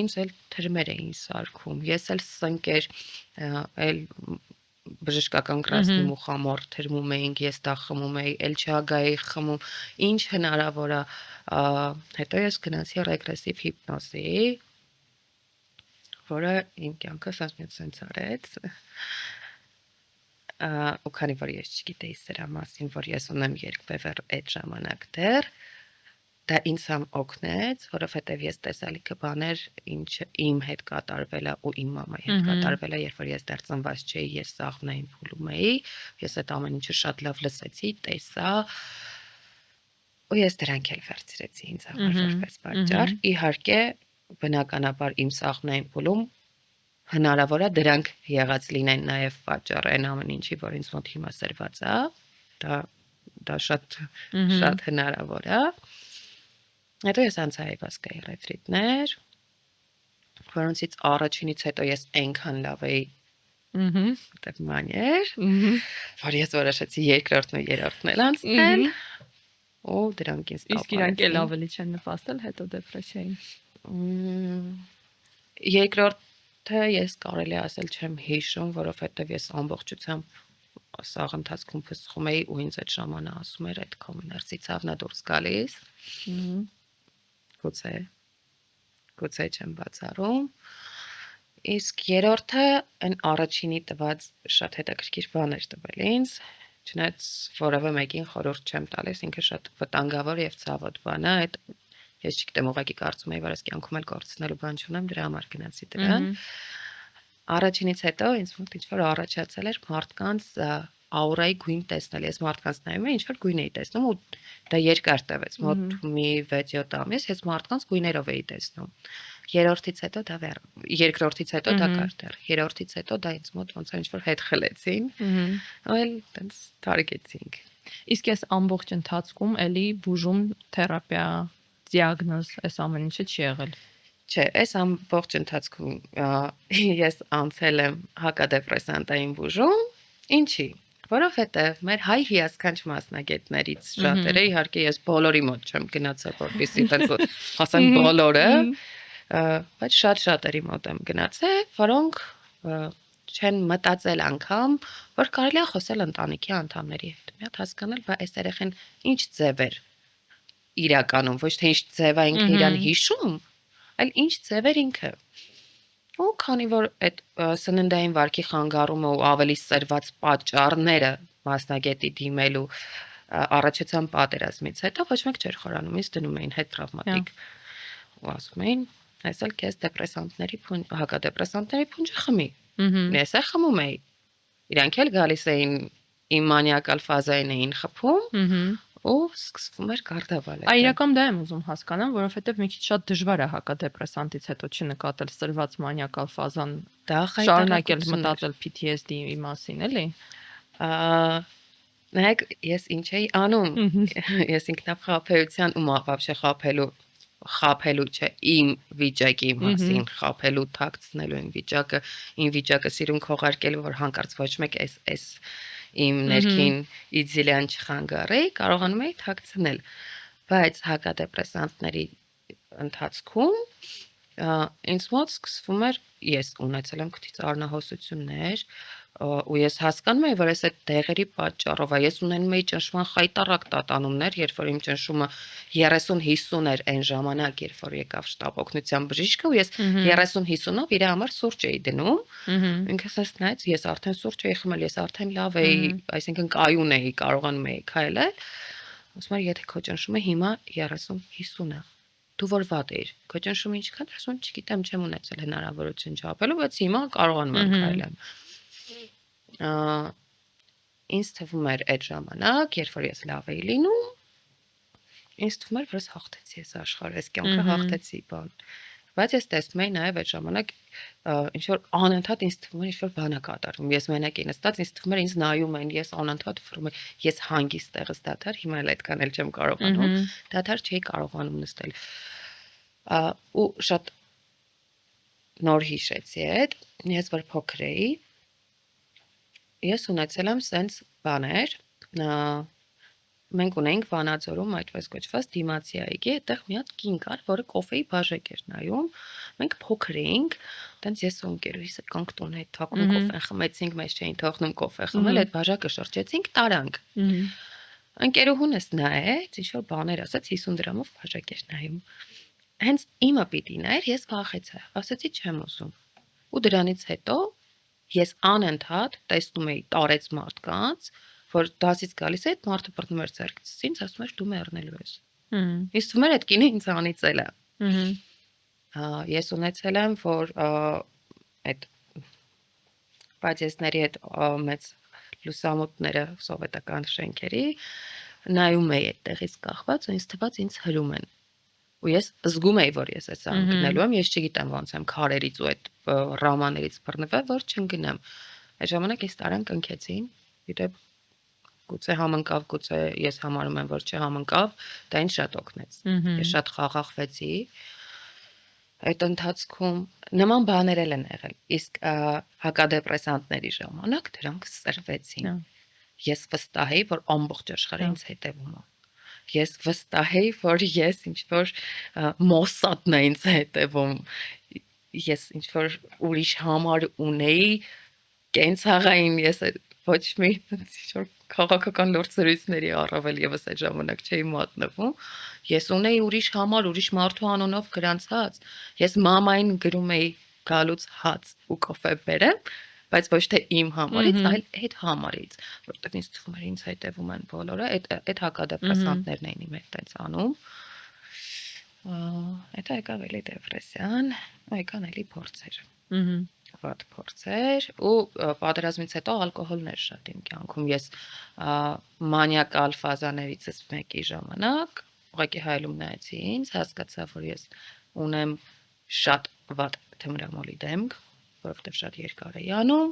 ինձ էլ թրմեր էին սարքում։ Ես էլ սնկեր էլ բժշկական կրասնի մուխամոր թրմում էինք, ես դա խմում էի, էլ չագայի խմում, ինչ հնարավոր է։ Հետո ես գնացի ռեգրեսիվ հիպնոզի, որը իմ կյանքը սենց արեց։ Ու քանի որ ես չգիտեի սրա մասին, որ ես ունեմ երկբևեռ այդ ժամանակ դեռ, դա ինձ համ օգնեց, որովհետև ես տեսալիքը բաներ, ինչ իմ հետ կատարվել է ու իմ մամայի հետ կատարվել է, երբ որ ես դեռ ծնված չէի, ես սաղմնային փուլում էի, ես այդ ամեն ինչը շատ լավ լսեցի, տեսա, ու ես դրանք էլ վերցրեցի ինձ համար որպես պատճառ։ Իհարկե, բնականաբար իմ սաղմնային փուլում հնարավոր է դրանք եղած լինեն նաև պատճառ այն ամեն ինչի, որ ինձ մոտ հիմա սրված է, դա շատ հնարավոր է։ Հետո ես անցայի վասկայի ռետրիտներ, որոնցից առաջինից հետո ես այնքան լավ էի դեպ մաներ, որ ես որոշեցի երկրորդն ու երրորդն էլ անցնել, ու դրանք ինձ Իսկ իրանք էլ ավելի չեն նպաստել հետո դեպրեսիային։ Երկրորդը ես կարելի ասել չեմ հիշում, որովհետև ես ամբողջությամբ սաղ ընթացքում փսխում էի ու ինձ այդ ժամանակ ասում էր այդ կոմիներսի ցավնա դուրս գալիս։ Գուցե չեմ բացառում։ Իսկ երրորդը այն առաջինի տված շատ հետաքրքիր բան էր տվել ինձ, չնայած որևէ մեկին խորհուրդ չեմ տալիս, ինքը շատ վտանգավոր եւ ցավոտ բան է, այդ ես չգիտեմ, ուղղակի կարծում եի, որ ես կյանքում էլ կորցնելու բան չունեմ, դրա համար գնացի դրան։ Առաջինից հետո ինձ մոտ ինչ-որ առաջացել էր մարդկանց աուրայի գույն տեսնել։ Ես մարդկանց նայում էի, ինչ-որ գույն էի տեսնում ու դա երկար տևեց, մոտ մի 6-7 ամիս ես մարդկանց գույներով էի տեսնում։ Երկրորդից հետո դա կար դեռ։ Երրորդից հետո դա ինձ մոտ ոնց ինչ-որ հետ խլեցին։ Ու էլ տենց թարգեցինք։ Իսկ ես ամբողջ ընթացքում էլի բուժում, թերապիա, դիագնոզ, այս ամեն ինչը չի եղել։ Չէ, այս ամբողջ ընթացքում ես անցել եմ հակադեպրեսանտային բուժում, ինչի, որովհետև մեր հայ հիասքանչ մասնագետներից շատերը, իհարկե ես բոլորի մոտ չեմ գնացել, որպեսզի տենց հասան բոլորը, բայց շատերի մոտ եմ գնացել, որոնք չեն մտածել անգամ, որ կարելի է խոսել ընտանիքի անդամների հետ։ Մի հատ հասկանալ, բա այս երեխան ինչ ձև էր իրականում, ոչ թե ինչ ձև է ինքը իրան հիշում, այլ ինչ ձև էր ինքը։ Ու քանի որ այդ սննդային վարքի խանգարումը ու ավելի սրված պատճառները մասնագետի դիմելու առաջացան պատերազմից հետո ոչ մեկ չէր խորանում, ինձ դնում էին հետ տրավմատիկ ու ասում էին, այսօր քեզ դեպրեսանտների հակադեպրեսանտների փունջը խմի։ Ես է խմում էի։ Իրանք էլ գալիս էին իմ մանիակալ ֆազային էին խփում ու սկսվում էր գարդավալը։ Իրական դա եմ ուզում հասկանամ, որովհետև մի քիչ շատ դժվար է հակադեպրեսանտից հետո չնկատել սրված մանիակալ ֆազան, շարունակել մտածել PTSD-ի մասին, էլի։ Նայեք, ես ինչ էի անում։ Ես ինքնախապեյության ու вообще խափելու չէ, իմ վիճակի մասին, խափելու, թաքցնելու իմ վիճակը սիրուն քողարկելու, որ հանկարծ ոչ մեկ այս իմ ներքին իդիլյան չխանգարի, կարողանում էի թաքցնել, բայց հակադեպրեսանտների ընթացքում ինձ մոտ սկսվում էր, ես ունեցել եմ քիչ առնահոսություններ, ու ես հասկանում էի, որ այս այդ դեղերի պատճառով է, ես ունենում էի ճնշման խայտառակ տատանումներ, երբ որ իմ ճնշումը 30-50 էր այն ժամանակ, երբ որ եկավ շտապ օգնության բժիշկը, ու ես 30-50-ով իր համար սուրճ էի դնում, ինքս էս նայեց, ես արդեն սուրճ էի խմել, ես արդեն լավ էի, այսինքն կայուն էի, կարողանում էի քայլել, ասում եմ, եթե քո ճնշումը հիմա 30-50 է, դու որ վատ էիր, քո ճնշումը ինչքան է, ասում չգիտեմ, չեմ ունեցել հնարավորություն չափելու, բայց հիմա կարողանում եմ քայլել։ Ինձ թվում էր այդ ժամանակ, երբ որ ես լավ էի լինում, ինձ թվում էր, որ ես հաղթեցի այս աշխարհը, այս կյանքը հաղթեցի բան։ Բայց ես տեսնում էի նաև այդ ժամանակ ինչ որ անընդհատ ինձ թվում էր ինչ որ բան է կատարվում։ Ես մենակ էի նստած, ինձ թվում էր ինձ նայում են, ես անընդհատ ֆռում եմ, ես հանգիստ տեղս դադար, հիմա էլ այդքան էլ չեմ կարողանում, դադար չէի կարողանում նստել։ Ու շատ նոր հիշեցի այդ, ես որ փոքր էի, ես ունեցել եմ սենց բաներ, մենք ունենք Վանաձորում այդպես կոչված դիմացի այգի, այդտեղ մի հատ կին կար, որը կոֆեի բաժակ էր նայում։ Մենք փոքր էինք, տենց ես ու ընկերուհիս կանք տուն հետ թակում կոֆե խմեցինք, մեզ չէին թողնում կոֆե խմել, այդ բաժակը շրջեցինք, տարանք։ Ընկերուհունս նայեց, ինչ որ բաներ ասաց, 50 դրամով բաժակ էր նայում։ Հենց իմը պիտի նայր, ես վախեցա, ասացի չեմ ուզում։ Ու դրանից հետո ես անընդհատ տեսնում էի տարեց մարդկանց, որ դասից գալիս է, այդ մարդը բռնում էր ձեռքից, ինձ ասում էր դու մեռնելու ես։ Իսկ թվում էր այդ կինը ինձ անիծել է։ Ես ունեցել եմ, որ այդ պատիեսների հետ մեծ լուսամուտները սովետական շենքերի նայում էի այդտեղից կախված, ու ինձ թվաց ինձ հրում են։ Ու ես զգում էի, որ ես էսա գնալու եմ, ես չգիտեմ ոնց եմ քարերից ու այդ ռամաներից բռնվել, որ չընկնեմ։ Այդ ժամանակ ես տարան կնքեցին, գիտեմ գուցե համընկավ, գուցե ես համարում եմ, որ չհամընկավ, դա ինձ շատ օգնեց։ Ես շատ խաղաղվեցի։ Այդ ընթացքում նման բաներ են եղել, իսկ հակադեպրեսանտների ժամանակ դրանք սրվեցին։ Ես վստահ էի, որ ամբողջ աշխարհը ինձ հետևում է։ Ես վստահ էի, որ ես ինչ որ Մոսադն է ինձ հետևում։ Ես ինչ որ ուրիշ համար ունեի կենցաղային, ես ոչ մի ինչ որ քաղաքական լորձերությունների առավել եւս այդ ժամանակ չէի մատնվում։ Ես ունեի ուրիշ համար, ուրիշ մարդու անունով գրանցած։ Ես մամային գրում էի գալուց հաց ու կոֆե բերեմ, բայց ոչ թե իմ համարից, այլ այդ համարից, որտեղ ինձ թվում էր ինձ հետևում են բոլորը, այդ հակադեպրեսանտներն էին իմ հետ տենց անում։ Հետո եկավ էլի դեպրեսիան, եկան էլի փորձեր։ Վատ փորձեր ու պատերազմից հետո ալկոհոլն էր շատ իմ կյանքում։ Ես մանիակալ ֆազաներից մեկի ժամանակ ուղղակի հայելում նայեցի ինձ, հասկացա, որ ես ունեմ շատ վատ թմրամոլի դեմք, որովհետև շատ երկար էի անում։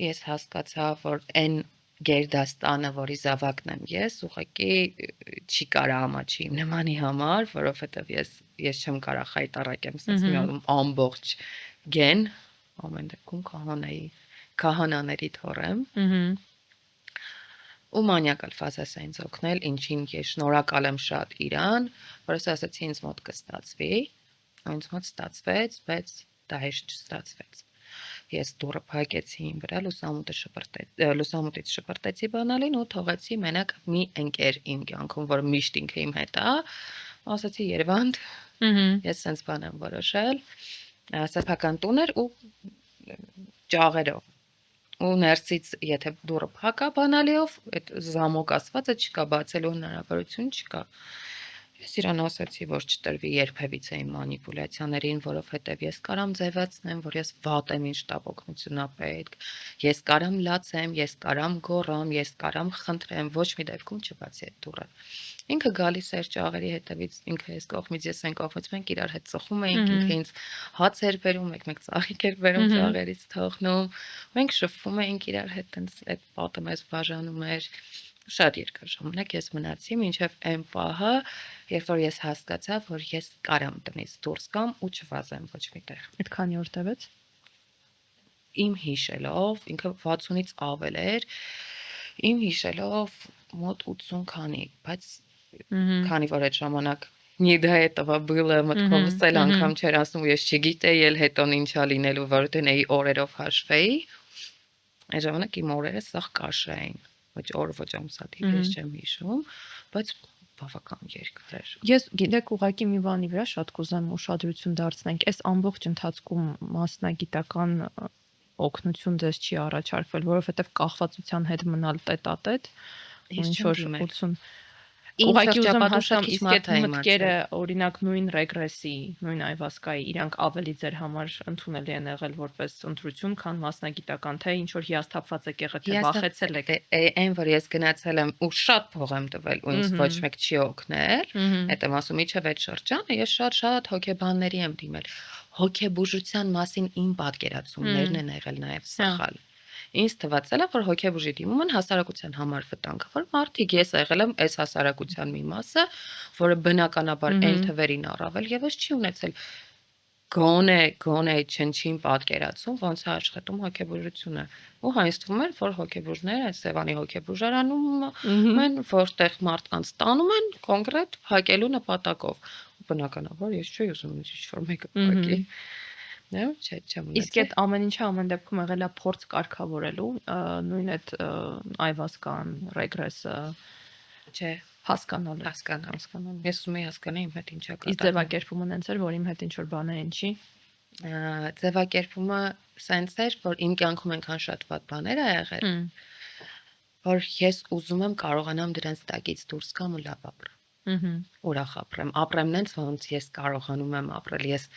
Ես հասկացա, որ այն գերդաստանը, որի զավակն եմ ես, ուղղակի չի կարա ամաչի իմ նմանի համար, որովհետև ես չեմ կարա խայտարակեմ, ասես մի օրում ամբողջ գեն, ամեն դեպքում քահանաների թորեմ։ Ու մանիակալ ֆազաս է ինձ օգնել, ինչին ես շնորհակալ եմ շատ իրան, որ ասացի ինձ մոտ կստացվի, ինձ մոտ ստացվեց, բայց դա հեշտ չստացվեց։ Ես դուրը փակեցի իմ վրա, լուսամուտից շպրտեցի բանալին ու թողեցի մենակ մի ընկեր իմ կյանքում, որ միշտ ինքը իմ հետ է, ասացի Երևանդ, ես սենց բան եմ որոշել, սեփական տուն էր ու ճաղերով։ Ու ներսից, եթե դուրը փակա բանալիով, այդ զամոկ ասվածը չկա, բացելու հնարավորություն չկա։ Ես իրան ասացի, որ չտրվի երբևիցե իմ մանիպուլյացիաներին, որովհետև ես կարամ ձևացնեմ, որ ես վատ եմ, ինչ տապ օգնություն ա պետք, ես կարամ լացեմ, ես կարամ գոռամ, ես կարամ խնդրեմ, ոչ մի դեպքում չբացի այդ դուռը։ Ինքը գալիս էր ճաղերի հետևից, ինքը այս կողմից, ես այն կողմից, մենք իրար հետ ծխում էինք, ինքը ինձ հաց էր բերում, մեկ ծաղիկ էր բերում ճաղերից թողնում, մենք շփվում էինք իրար հետ, այդ պատը մեզ բաժանում էր։ Շատ երկար ժամանակ ես մնացի, մինչև այն պահը, երբ որ ես հասկացա, որ ես կարամ տնից դուրս գամ ու չվազեմ ոչ միտեղ։ Այդքանի օր տևեց։ Իմ հիշելով, ինքը 60-ից ավել էր, իմ հիշելով մոտ 80 քանի, բայց քանի որ այդ ժամանակ не до этого было, մտքովս էլ անգամ չէր ասում, ես չգիտեի էլ հետոն ինչա լինելու, որովհետև էի օրերով հաշվեի։ Այդ ժամանակ իմ օրերը սաղ կաշը էին, ոչ օր, ոչ ամսաթիվ, ես չեմ հիշում, բայց բավական երկար էր։ Ես գիտեք ուղղակի մի բանի վրա շատ կուզեմ ուշադրություն դարձնենք, այս ամբողջ ընթացքում մասնագիտական օգնություն ձեզ չի առաջարկվել, որովհետև կախվածության հետ մնալ տետատետ, ինչ որ 80 ուղղակի ուզում հասամ, իսկ այդ մտքերը, օրինակ նույն ռեգրեսի, նույն այվասկայի, իրանք ավելի ձեր համար ընդունելի են եղել որպես ընտրություն, քան մասնագիտական, թե ինչ որ հիասթափված եք եղել, թե վախեցել եք։ Այն որ ես գնացել եմ ու շատ փող եմ տվել ու ինձ ոչ մեկ չի օգնել, այդ եմ ասում, իջև այդ շրջանը ես շատ հոգեբանների եմ դիմել։ Հոգեբուժության մասին իմ պատկերացումներն են եղել նաև սխալ։ Ինձ թվացել է, որ հոգեբուժի դիմումն հասարակության համար վտանգ է, որ մարդիկ ես եղել եմ այս հասարակության մի մասը, որը բնականաբար այն թվերին առավել եւս չի ունեցել գոնե չնչին պատկերացում ոնց է աշխատում հոգեբուժությունը ու հայտնվում էր որ հոգեբուժները այս Սևանի հոգեբուժարանում են որտեղ մարդկանց տանում են կոնկրետ փակելու նպատակով ու բնականաբար ես չէի ուզում ինչ-որ մեկը փակի նո չեմ Իսկ այդ ամեն ինչը ամեն դեպքում եղել է փորձ կարգավորելու նույն այդ այվասկան ռեգրեսը չէ հասկանալու հասկանալ ես ուզում եի հասկանալ իմ հետ ինչա Իսկ ձևակերպումը նենց էր որ իմ հետ ինչ որ բաներ են չի ձևակերպումը սենց էր որ իմ կյանքում այնքան շատ վատ բաներ ա եղել որ ես ուզում եմ կարողանամ դրանց տակից դուրս գամ ու լավ ապրեմ ուրախ ապրեմ նենց ոնց ես կարողանում եմ ապրել ես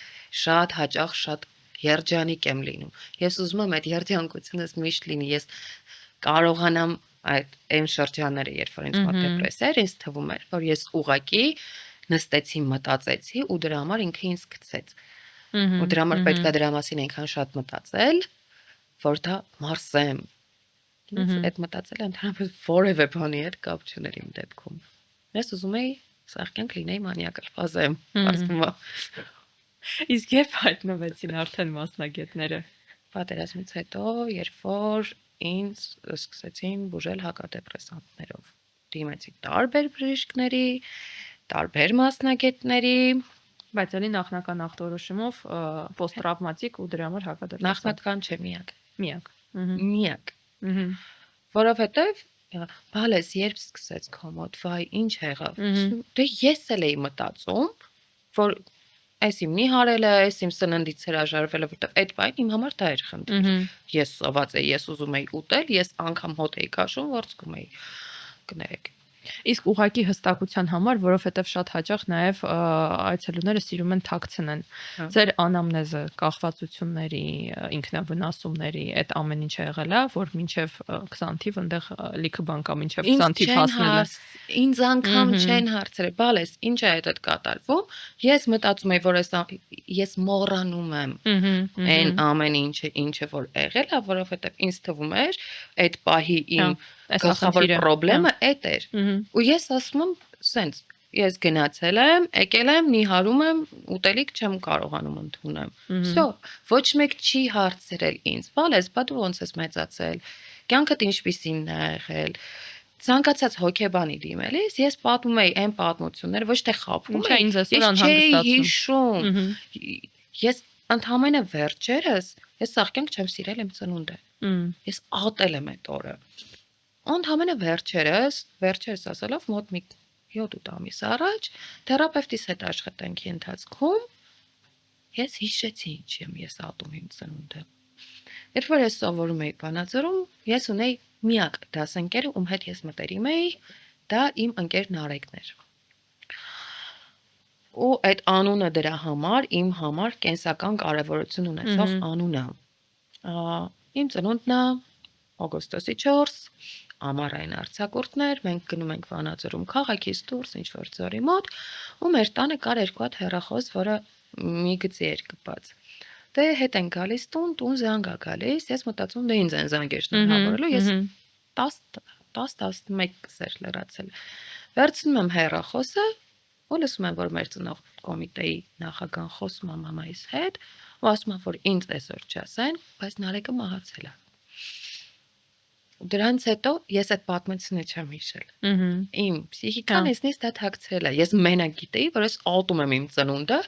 շատ հաճախ շատ երջանիկ եմ լինում ես ուզում եմ այդ երջանկությունս միշտ լինի ես կարողանամ այդ այն շրջանները երբ որ ինձ մոտ դեպրեսիա էր ինձ թվում էր որ ես ուղակի նստեցի մտածեցի ու դրա համար ինքը ինձ գցեց ու դրա համար պետք է դրա մասին այնքան շատ մտածել որ դա մարսեմ այդ մտածելը ընդհանրապես որևէ բանի հետ կապ չուներ իմ դեպքում ես ուզում էի սաղքյանք լինեի մանիակալ ֆազայում ասում Իսկ երբ հայտնվեցին արդեն մասնագետները պատերազմից հետո երբ որ ինձ սկսեցին բուժել հակադեպրեսանտներով դիմեցի տարբեր բժիշկների տարբեր մասնագետների բայց ելի նախնական ախտորոշումով պոստտրավմատիկ ու դրա համար հակադեպրեսանտ նախնական չէ միակ որովհետև բալես երբ սկսեց կոմոդ վայ ինչ եղավ դե ես էլ էի մտածում որ այս իմ նիհարելը այս իմ սննդից հրաժարվելը որտեվ այդ բան իմ համար դա էր խնդիր ես սոված էի ես ուզում էի ուտել ես անգամ հոտ էի քաշում որ զգում էի կներեք Իսկ ուղակի հստակության համար, որովհետև շատ հաճախ նաև այցելուները սիրում են թաքցնեն ձեր անամնեզը, կախվածությունների, ինքնավնասումների, այդ ամեն ինչը եղել է, որ մինչև 20 թիվ այնտեղ լիքը բան կա մինչև 20 թիվ հասնելը։ Ինձ անգամ չեն հարցրել, բալես, ինչ է այդ կատարվում։ Ես մտածում եմ, որ ես մոռանում եմ այն ամեն ինչը որ եղել է, որովհետև ինձ թվում էր այդ պահի իմ գլխավոր խնդիրը այդ էր։ Ու ես ասում եմ, սենց ես գնացել եմ, եկել եմ, նիհարում եմ, ուտելիք չեմ կարողանում ընդունեմ։ Всё, ոչ մեկ չի հարցրել ինձ։ Բալես, բա դու ոնց ես մեծացել։ Կյանքդ ինչպիսին է եղել։ Ցանկացած հոգեբանի դիմելիս ես պատմում էի այն պատմությունները, ոչ թե խաբում էի։ Ինձ այսօր անհանգստացում։ Հիշում։ Ես ընդհանրապես վերջերս ես սաղքյանք չեմ սիրել իմ ծնունդը։ Ես ատել եմ այդ օրը։ Ընդհանրապես վերջերս ասելով մոտ մի 7-8 ամիս առաջ թերապևտիս հետ աշխատանքի ընթացքում ես հիշեցի ինչ եմ ես ատում իմ ծնունդը։ Երբ որ ես սովորում էի Վանաձորում, ես ունեի միակ դասընկեր, ում հետ ես մտերիմ էի, դա իմ ընկեր Նարեկն էր։ Ու այդ անունը դրա համար իմ համար կենսական կարևորություն ունեցող անուն է։ Իմ ծնունդն է օգոստոսի 4, ամառային արձակուրդներ, մենք գնում ենք Վանաձորում քաղաքից դուրս ինչ-որ ձորի մոտ, ու մեր տանը կար երկու հատ հեռախոս, որը մի գծի էր կպած։ Դե հետ են գալիս տուն զանգ է գալիս, ես մտածում դե ինձ են զանգեր շնորհավորելու, ես 10-11 կսեր լրացել։ Վերցնում եմ հեռախոսը, ու լսում եմ, որ մեր ծնող կոմիտեի նախագահն խոսում է մամայիս հետ, ու ասում է, որ ինձ այսօր չասեն, բայց Նարեկը մահացել է։ Դրանից հետո ես այդ պատմությունը չեմ հիշել։ Իմ պսիխիկան ինձնից դա թաքցրել է։ Ես մենակ գիտեի, որ ես ատում եմ իմ ծնունդը,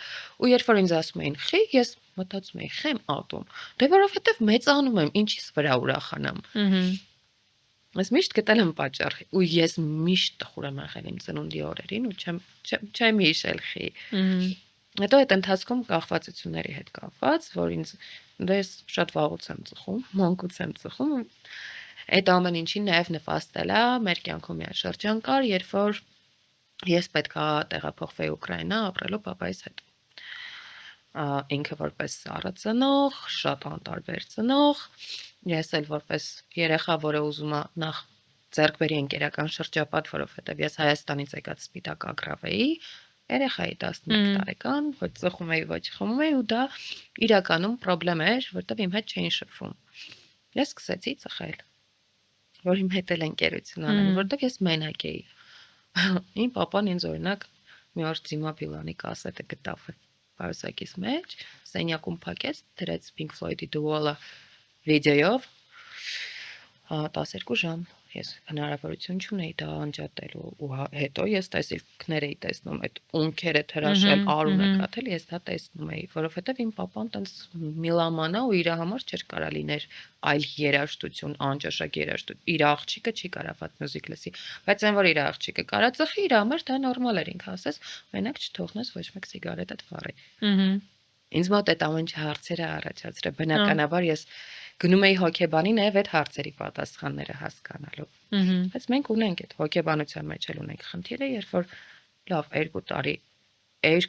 ու երբ որ ինձ ասում էին «խի», ես մտածում էի «խեմ ատում»։ Դե որովհետև մեծանում եմ, ինչի՞ս վրա ուրախանամ։ Ես միշտ գտել եմ պատճառ, ու ես միշտ տխուր եմ եղել իմ ծնունդի օրերին ու չեմ հիշել «խի»։ Հետո այդ ընթացքում կախվածությունների հետ կապված, որ ինձ դες շատ վաղուց եմ ծխում, մանկուց եմ ծխում։ Այդ ամեն ինչին նաև նպաստել է մեր կյանքում մի շրջան կար, երբ որ ես պետքա տեղափոխվեի Ուկրաինա ապրելու papaիս հետ։ Ինքը որպես սառը ծնող, շատ անտարբեր ծնող, ես էլ որպես երեխա, որը ուզում է նախ ձեռք բերի ընկերական շրջապատ, որովհետև ես Հայաստանից եկած սպիտակ ագրավ էի, երեխայի 11 տարեկան, ոչ ծխում էի, ոչ խմում էի, ու դա իրականում խնդրեմ էր, որտեվ իմ հետ չէին շփվում։ Ես սկսեցի ծխել, որ իմ հետ էլ ընկերություն անեն, որտեվ ես մենակ էի։ Իմ papan ինձ օրինակ մի օր Դիմա Բիլանի կասետը գտավ պարուսակիս մեջ, սենյակում փակեց, դրեց Pink Floyd-ի The Wall-ը վիդեոյով 12 ժամ ես հնարավորություն չունեի դա անջատելու ու հետո ես տեսիլքներ էի տեսնում այդ ունքերը թրաշել արունը կաթել ես դա տեսնում էի որովհետև իմ papan տենց միլամանա ու իր համար չէր կարա լիներ այլ երաժշտություն անճաշակ երաժշտություն իր աղջիկը չի կարա վատ մյուզիկ լսի բայց այն որ իր աղջիկը կարա ծխի իր համար դա նորմալ էր ինքը ասես մենակ չթողնես ոչ մեկ սիգարետը վառի ինձ մոտ այդ ամեն հարցերը առաջացրել բնականաբար ես գնում էի հոկեբանի նաև այդ հարցերի պատասխանները հասկանալու բայց մենք ունենք այդ հոկեբանության մեջ էլ ունենք խնդիրը երբ որ լավ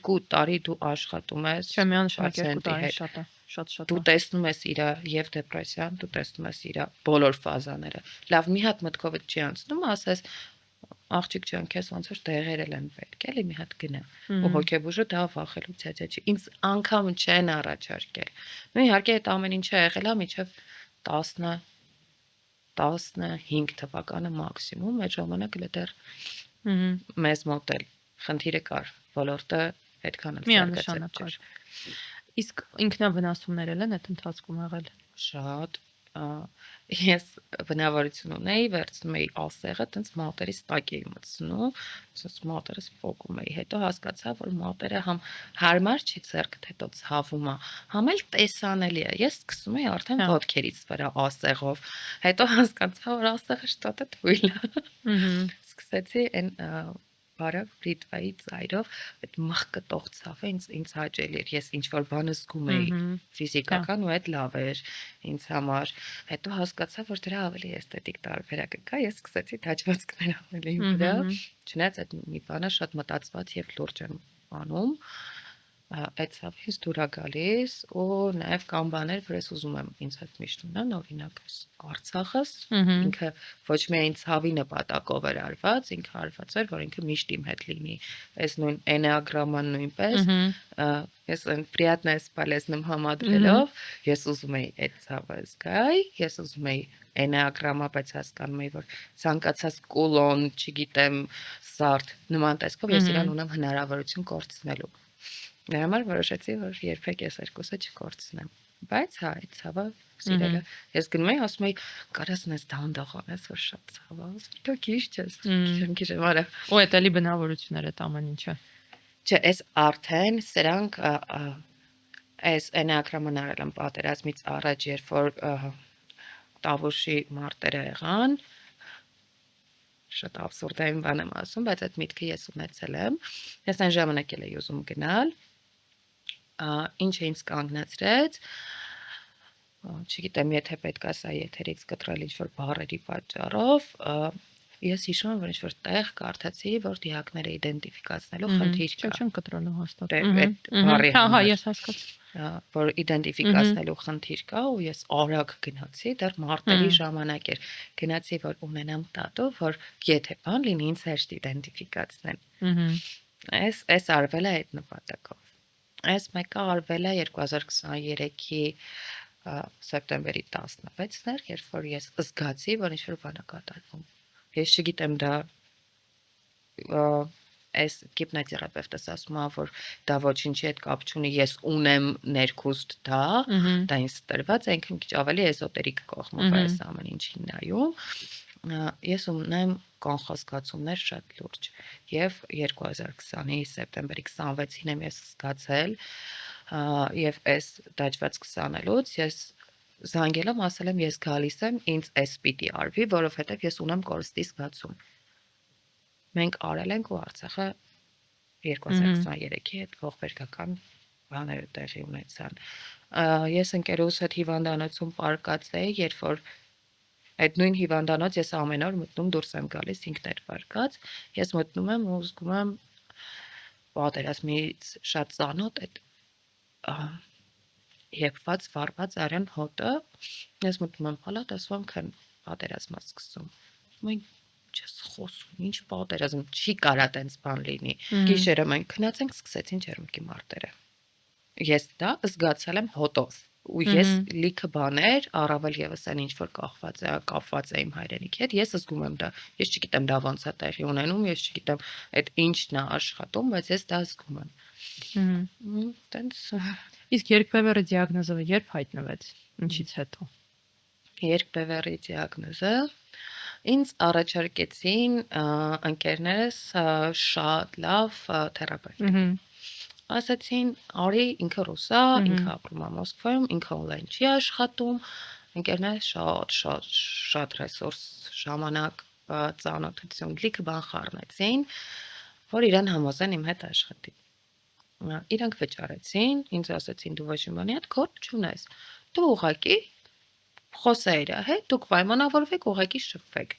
2 տարի դու աշխատում ես չէ միանշանակ 2 տարի շատ է շատ դու տեսնում ես իր եւ դեպրեսիան դու տեսնում ես իր բոլոր ֆազաները լավ մի հատ մտքովդ չի անցնում ասես աղջիկ ջան, քեզ ոնց որ դեղեր են պետք, էլի մի հատ գնա։ Ու հոգեբուժը դա վախելու ցածա չի։ Ինձ անգամ չեն առաջարկել։ Նույն իհարկե այդ ամեն ինչը եղել է միջև 10-15 թվականը մաքսիմում, այդ ժամանակ էլ դեռ մեզ մոտ էլ խնդիրը կար, ոլորտը այդքան էլ զարգացած չէր։ Իսկ ինքնավնասումներ են այդ ընթացքում եղել։ Շատ ես բնավորություն ունեի, վերցնում էի ասեղը, տենց մատերից տակ էի մտցնում, ասես մատերս փոկում էի, հետո հասկացա, որ մատերը համ հարմար չի ձեռքդ հետո ցավում է, համ էլ տեսանելի է։ Ես սկսում էի արդեն ոտքերից վրա ասեղով, հետո հասկացա, որ ասեղը շատ է թույլ է։ Սկսեցի այն բարակ բրիտվայի ծայրով այդ մխկտող ցավը ինձ հաճելի էր ես ինչ որ բան զգում էի ֆիզիկական ու այդ լավ էր ինձ համար հետո հասկացա որ դրա ավելի էսթետիկ տարբերակը կա ես սկսեցի դաջվածքներ անել իմ վրա չնայած այդ մի բանը շատ մտածված եւ լուրջ եմ անում այդ ցավից դուր է գալիս ու նաեւ կան բաներ որ ես ուզում եմ ինձ հետ միշտ ունենալ օրինակ Արցախս ինքը ոչ միայն ցավի նպատակով էր արված ինքը արված էր որ ինքը միշտ իմ հետ լինի այս նույն էնեագրաման նույնպես ես այն приятное с полезным համադրելով ես ուզում էի այդ ցավը զգայի ես ուզում էի էնեագրամա բայց հասկանում էի որ ցանկացած կոլոն չգիտեմ սարդ նման տեսքով ես իրան ունեմ հնարավորություն կորցնելու Նրա համար որոշեցի, որ երբեք ես երկուսը չկորցնեմ։ Բայց հա, այդ ցավը սիրելը։ Ես գնում էի, ասում էի, կարաս նես դանդաղ անես, որ շատ ցավ է։ Դու քիչ ես, քիչ արա։ Ու այդ էլի բնավորություններ այդ ամեն ինչը։ Չէ, այս արդեն սրանք այս էնեագրաման արել եմ պատերազմից առաջ, երբ որ Տավուշի մարտերը եղան, շատ абսուրդային բան եմ ասում, բայց այդ միտքը ես ունեցել եմ։ Ես այն ժամանակ էլ էի ուզում գնալ ինչ ինձ կանգնեցրեց չգիտեմ եթե պետք է սա եթերից կտրել ինչ-որ բառերի պատճառով ես հիշում եմ որ ինչ-որ տեղ կարդացի որ դիակները իդենտիֆիկացնելու խնդիր կա չեն կտրելու հաստատ հա ես հասկացա որ իդենտիֆիկացնելու խնդիր կա ու ես արագ գնացի դեռ մարտերի ժամանակ էր գնացի որ ունենամ տատու որ եթե բան լինի ինձ հեշտ իդենտիֆիկացնեն այս արվել է այդ նպատակով Այս մեկը արվել է 2023-ի սեպտեմբերի 16-ն էր, երբ որ ես զգացի, որ ինչ-որ բան է կատարվում։ Ես չգիտեմ դա այս գիպնոթերապևտս ասում է, որ դա ոչինչի հետ կապ չունի, ես ունեմ ներքուստ դա ինձ տրված է, ինքն քիչ ավելի էզոտերիկ կողմով է այս ամեն ինչին նայում։ Ես ունեմ կանխազգացումներ շատ լուրջ եւ 2020-ի սեպտեմբերի 26-ին եմ ես զգացել եւ այս դաջված 20-ելուց ես զանգելով ասել եմ ես գալիս եմ ինձ էս պիտի արվի որովհետեւ ես ունեմ կորստի զգացում մենք արել ենք ու Արցախը 2023-ի հետ ողբերգական բաները տեղի ունեցան ես ընկերուս հետ հիվանդանոցում պարկած էի երբ որ Այդ նույն հիվանդանոց ես ամեն օր մտնում դուրս եմ գալիս ինքներ վարկած, ես մտնում եմ ու զգում եմ պատերազմից շատ ծանոթ այդ եփված վառված արյան հոտը, ես մտնում եմ հալատ ասում եմ պատերազմա սկսում։ Մենք չես խոսում, ինչ պատերազմ, չի կարա տենց բան լինի։ Գիշերը մենք քնած ենք, սկսեցին ջերմուկի մարտերը։ Ես դա զգացել եմ հոտով։ ու ես լիքը բաներ առավել եւս այն ինչ որ կապված է իմ հայրենիքի հետ ես զգում եմ դա ես չգիտեմ դա ոնց է տեղի ունենում ես չգիտեմ այդ ինչն է աշխատում բայց ես դա զգում եմ տենց Իսկ երկբևեռի դիագնոզը երբ հայտնվեց։ Ինչից հետո։ Երկբևեռի դիագնոզը ինձ առաջարկեցին ընկերներս շատ լավ թերապևտ։ Ասացին, արի ինքը ռուս է, ինքը ապրում է Մոսկվայում, ինքը on-line չի աշխատում, ընկերներս շատ ռեսուրս, ժամանակ, ծանոթություն, լիքը բան խառնեցին, որ իրան համոզեն իմ հետ աշխատի։ Իրանք վճարեցին, ինձ ասացին դու ոչ մի բանի հետ կորդ չունես։ Դու ուղակի խոսա իր հետ, դուք պայմանավորվեք, ուղակի շփվեք։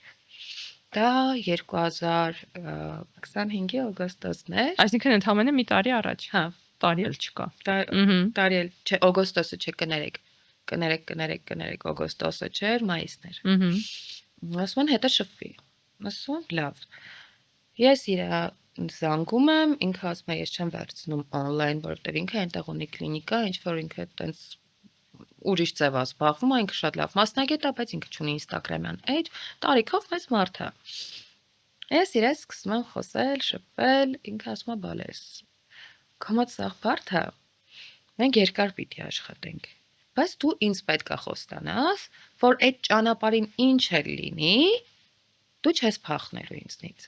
Դա 2025-ի օգոստոսն էր։ Այսինքն ընդամենը մի տարի առաջ։ Հա, տարի էլ չկա։ Տարի էլ չէ, օգոստոսը չէ, կներեք, օգոստոսը չէր, մայիսն էր։ Ասում են հետը շփվի։ Ասում եմ լավ։ Ես իր զանգում եմ, ինքը ասում է ես չեմ վերցնում on-line, որովհետև ինքը այնտեղ ունի կլինիկա, ինչ որ ինքը տենց ուրիշ ձև զբաղվում է, ինքը շատ լավ մասնագետ է, բայց ինքը չունի Instagram-յան էջ, տարիքով մեծ մարդ է։ Ես իրեն սկսում եմ խոսել, շփվել, ինքը ասում է բալես։ Կամոց սաղ բարդ է։ Մենք երկար պիտի աշխատենք։ Բայց դու ինձ պետք է խոստանաս, որ այդ ճանապարհին ինչ էլ լինի, դու չես փախնելու ինձնից։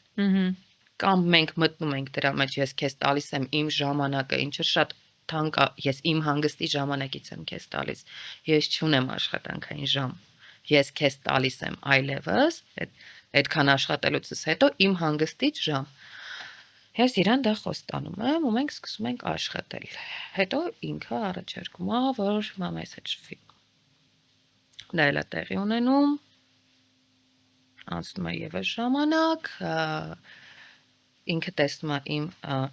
Կամ մենք մտնում ենք դրա մեջ, ես քեզ տալիս եմ իմ ժամանակը, ինչը շատ թանկ է, ես իմ հանգստի ժամանակից եմ քեզ տալիս։ Ես չունեմ աշխատանքային ժամ։ Ես քեզ տալիս եմ այլևս, այդքան աշխատելուցս հետո իմ հանգստից ժամ։ Ես իրան դա խոստանում եմ ու մենք սկսում ենք աշխատել։ Հետո ինքը առաջարկում է, որ մամայիս հետ շփվի։ Դա էլ է տեղի ունենում։ Անցնում է եւս ժամանակ, ինքը տեսնում է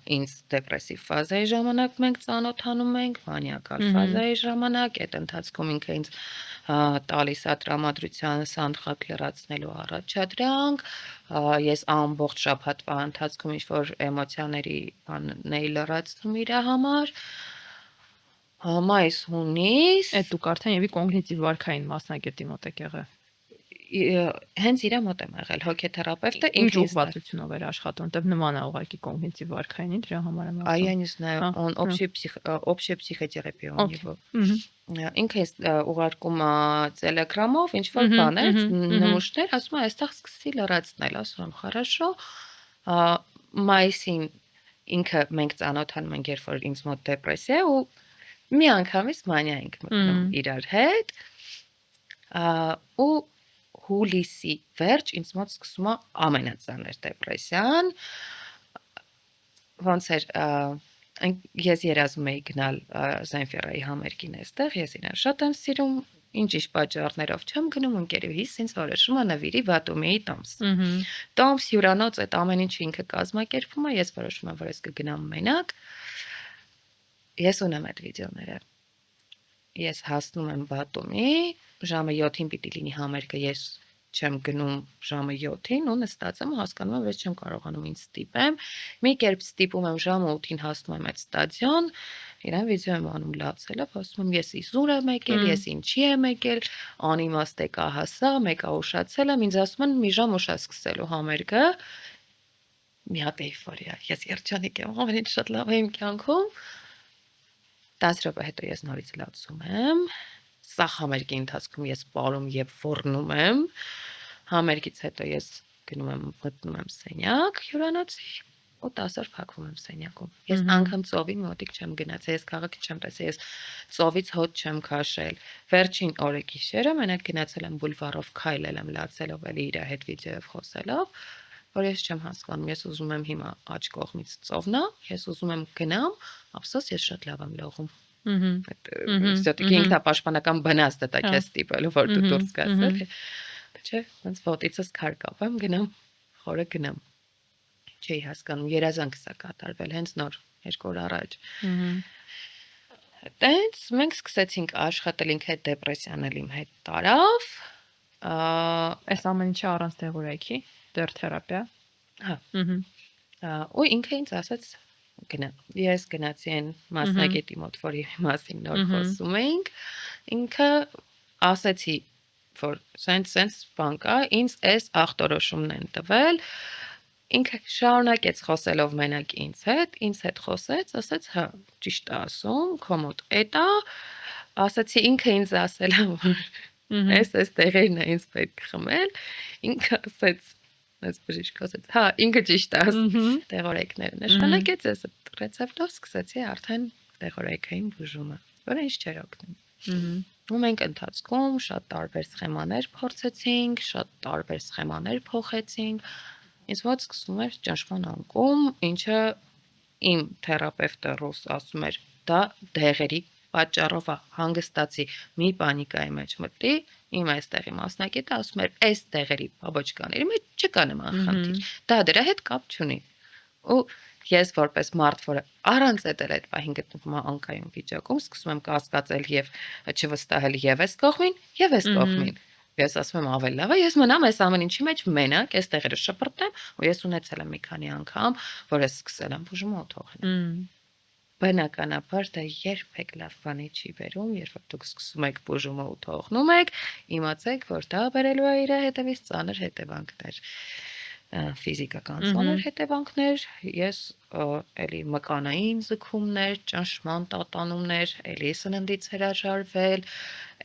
ինձ դեպրեսիվ ֆազայի ժամանակ մենք ծանոթանում ենք, մանիակալ ֆազայի ժամանակ, այդ ընթացքում ինքը ինձ տալիս է տրամադրության սանդղակ լրացնելու առաջադրանք, ես ամբողջ շաբաթվա ընթացքում ինչ-որ էմոցիաների բանն էի լրացնում իր համար, մայիս-հունիս, Այդ դուք արդեն եւի կոգնիտիվ վարքային մասնագետի մոտ եք եղել։ Հենց իր մոտ եմ եղել հոգեթերապևտը, Ինչ ուղղվածությունով էր աշխատում, որտեվ նման է ուղղակի կոգնիտիվ варքայինի, դրա համար եմ ասում։ Я не знаю, он общая психотерапия у него. Ինքը ուղարկում է Telegram-ով ինչ որ բաներ, նմուշներ, ասում է, այստեղ սկսի լրացնել, ասում եմ, хорошо. Մայիսին ինքը մենք ծանոթանում ենք, երբ որ ինձ մոտ դեպրեսիա է ու մի անգամից մանիա ենք մտնում իրար հետ։ Ու հուլիսի վերջ ինձ մոտ սկսում է ամենածանր դեպրեսիան։ Ոնց էր ես երազում էի գնալ Զենֆիրայի համերգին այստեղ, ես իրեն շատ եմ սիրում, ինչ պատճառներով չեմ գնում, ընկերուհիս ինձ որոշում է նվիրի Բաթումիի տոմս։ Տոմս հյուրանոց այդ ամեն ինչը ինքը կազմակերպում է, ես որոշում եմ, որ ես կգնամ մենակ։ Ես ունեմ այդ վիդեոները։ Ես հասնում եմ Բաթումի, ժամը 7-ին պիտի լինի համերգը, ես չեմ գնում ժամը 7-ին ու նստած եմ ու հասկանում եմ, որ ես չեմ կարողանում ինձ ստիպեմ։ Մի կերպ ստիպում եմ ժամը 8-ին հասնում եմ այդ ստադիոն, իրան վիդեո եմ անում լացելով, ասում եմ ես իզուր եմ եկել, ես ինչի եմ եկել, անիմաստ եկա հասա, մեկա ուշացել եմ, ինձ ասում են մի ժամ ուշ է սկսելու համերգը։ Մի հատ էյֆորիա, ես երջանիկ եմ, ամեն ինչ շատ լավ է իմ կյանքում։ 10 րոպե հետո ես նորից լացում եմ։ Սա համերգի ընթացքում ես պարում եւ ֆորնում եմ։ Համերգից հետո ես գնում եմ մտնում եմ սենյակ հյուրանոցի ու 10 օր փակվում եմ սենյակում։ Ես անգամ ծովի մոտիկ չեմ գնացել, ես քաղաքը չեմ տեսել, ես ծովից հոտ չեմ քաշել։ Վերջին օրը գիշերը մենակ գնացել եմ բուլվարով քայլել եմ լացելով էլի իր հետ վիդեոյով խոսելով, որ ես չեմ հասկանում, ես ուզում եմ հիմա աջ կողմից ծովնա, ես ուզում եմ գնամ, ափսոս ես շատ լավ եմ լողում։ Все-таки ինքնապաշտպանական բնաստ է դա քեզ ստիպելու, որ դու դուրս գաս, էլի։ Չէ, ոնց ոտիցս քար կապեմ, գնամ, խորը գնամ։ Չէի հասկանում, երազանքս է կատարվել հենց նոր 2 օր առաջ։ Տենց մենք սկսեցինք աշխատել, ինքը դեպրեսիան էլ իմ հետ տարավ։ Այս ամեն ինչը առանց դեղորայքի, դեռ թերապիա։ Հա։ Ու ինքը ինձ ասաց գնա։ Ես գնացի այն մասնագետի մոտ, որի մասին նոր խոսում էինք։ Ինքը ասացի, որ սենց բան կա, ինձ էս ախտորոշումն են տվել, ինքը շարունակեց խոսելով մենակ ինձ հետ խոսեց, ասեց, հա, ճիշտ է ասում, քո մոտ էտա, ասացի ինքը ինձ ասել է, որ այս տեղերն է ինձ պետք խմել, ինքը ասեց, այս բժիշկը ասեց, հա, ինքը ճիշտ է ասում, տեղորայքները նշանակեց, ես այդ ռեցեպտով սկսեցի արդեն տեղորայքային բուժումը, որը ինչ չէր օգնում։ Ու մենք ընթացքում շատ տարբեր սխեմաներ փորձեցինք, շատ տարբեր սխեմաներ փոխեցինք։ Ինձ մոտ սկսում էր ճնշման անկում, ինչը իմ թերապևտը ռուս ասում էր, դա դեղերի պատճառով է, հանգստացի, մի պանիկայի մեջ մտի, իմ այստեղի մասնակետը ասում էր, այս դեղերի բաբոճկաների մեջ չկա նման խնդիր, դա դրա հետ կապ չունի։ Ու ես որպես մարդ, որը առանց այդ պահին գտնվում է անկայուն վիճակում, սկսում եմ կասկածել եւ չվստահել եւ այս կողմին, եւ այս կողմին։ Ես ասում եմ ավելի լավ է, ես մնամ այս ամեն ինչի մեջ մենակ, այս տեղերը շպրտեմ, ու ես ունեցել եմ մի քանի անգամ, որ ես սկսել եմ բուժումը թողնել։ Բնականաբար դա երբեք լավ բանի չի բերում, երբ որ դուք սկսում եք բուժումը ու թողնում եք, իմացեք, որ դա բերելու է իր հետևից ծանր հետևանքներ, ֆիզիկական ծանր հետևանքներ, ես էլի մկանային ձգումներ, ճնշման տատանումներ, էլի սննդից հրաժարվել,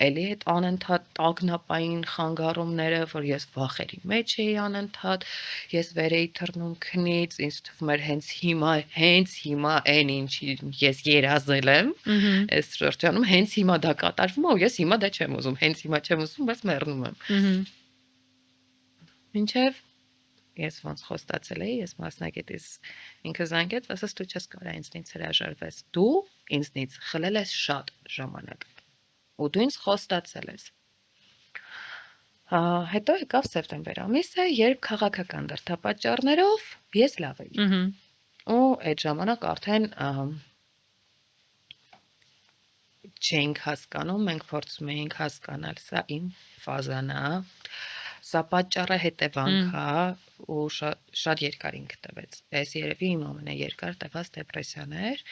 էլի այդ անընդհատ տագնապային խանգարումները, որ ես վախերի մեջ էի անընդհատ, ես վեր էի թռնում քնից, ինձ թվում էր հենց հիմա այն ինչի ես երազել եմ, այս շրջանում հենց հիմա դա կատարվում է, ու ես հիմա դա չեմ ուզում, հենց հիմա չեմ ուզում, բայց մեռնում եմ։ Մինչև ես ոնց խոստացել էի, ես մասնակետից ինքը զանգեց, ասաց դու չես կարող ինձնից հրաժարվես, դու ինձնից խլել ես շատ ժամանակ, ու դու ինձ խոստացել ես։ Հետո եկավ սեպտեմբեր ամիսը, երբ քաղաքական դրդապատճառներով ես լավ էի։ Ու այդ ժամանակ արդեն չենք հասկանում, մենք փորձում էինք հասկանալ, սա իմ ֆազան է, սա պատճառը հետևանք է, ու շատ երկար ինքը տվեց։ Այս երևի իմ ամենաերկար տևած դեպրեսիան էր,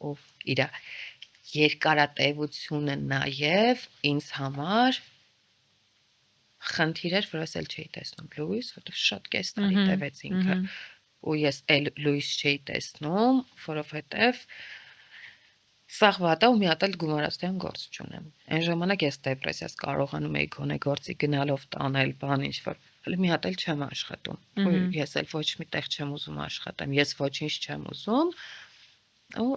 ու իր երկարատևությունը նաև ինձ համար խնդիր էր, որ ես էլ չէի տեսնում լույս, որտեղ շատ կես տարի տևեց ինքը, ու ես էլ լույս չէի տեսնում, որովհետև սաղ վատա ու մի հատ էլ գումարածության գործ չունեմ։ Այն ժամանակ ես դեպրեսիաս կարողանում էի գոնե գործի գնալով տանել բան ինչ-որ, հələ մի հատ էլ չեմ աշխատում։ Ու ես էլ ոչ մի տեղ չեմ ուզում աշխատեմ, ես ոչինչ չեմ ուզում։ Ու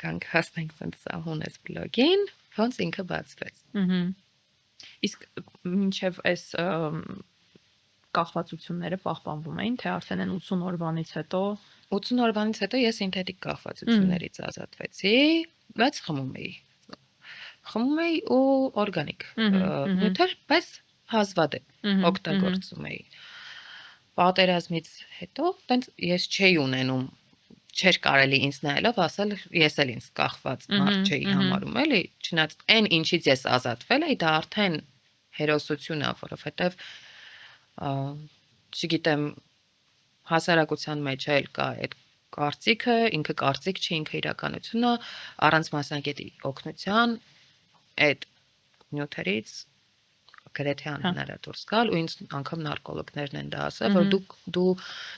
կանք հասնենք ցած սահունես բլոգին, ոնց ինքը բացվեց։ Իսկ մինչև այս կախվածությունները պահպանվում էին, թե արդեն են 80 օրվանից հետո 80 օրվանից հետո ես սինթետիկ կախվածություններից ազատվեցի, բայց խմում էի ու օրգանիկ նյութեր, բայց հազվադեպ օգտագործում էի։ Պատերազմից հետո տենց ես չէի ունենում, չէր կարելի ինձ նայելով ասել, ես էլ ինձ կախված մարդ չէի համարում, էլի, չնայած այն ինչից ես ազատվել էի, դա արդեն հերոսություն է, որովհետև չգիտեմ, հասարակության մեջ էլ կա այդ կարծիքը, ինքը կարծիք չի, ինքը իրականություն է, առանց մասնագետի օգնության այդ նյութերից գրեթե անհնար է դուրս գալ, ու ինձ անգամ նարկոլոգներն են դա ասել, որ դու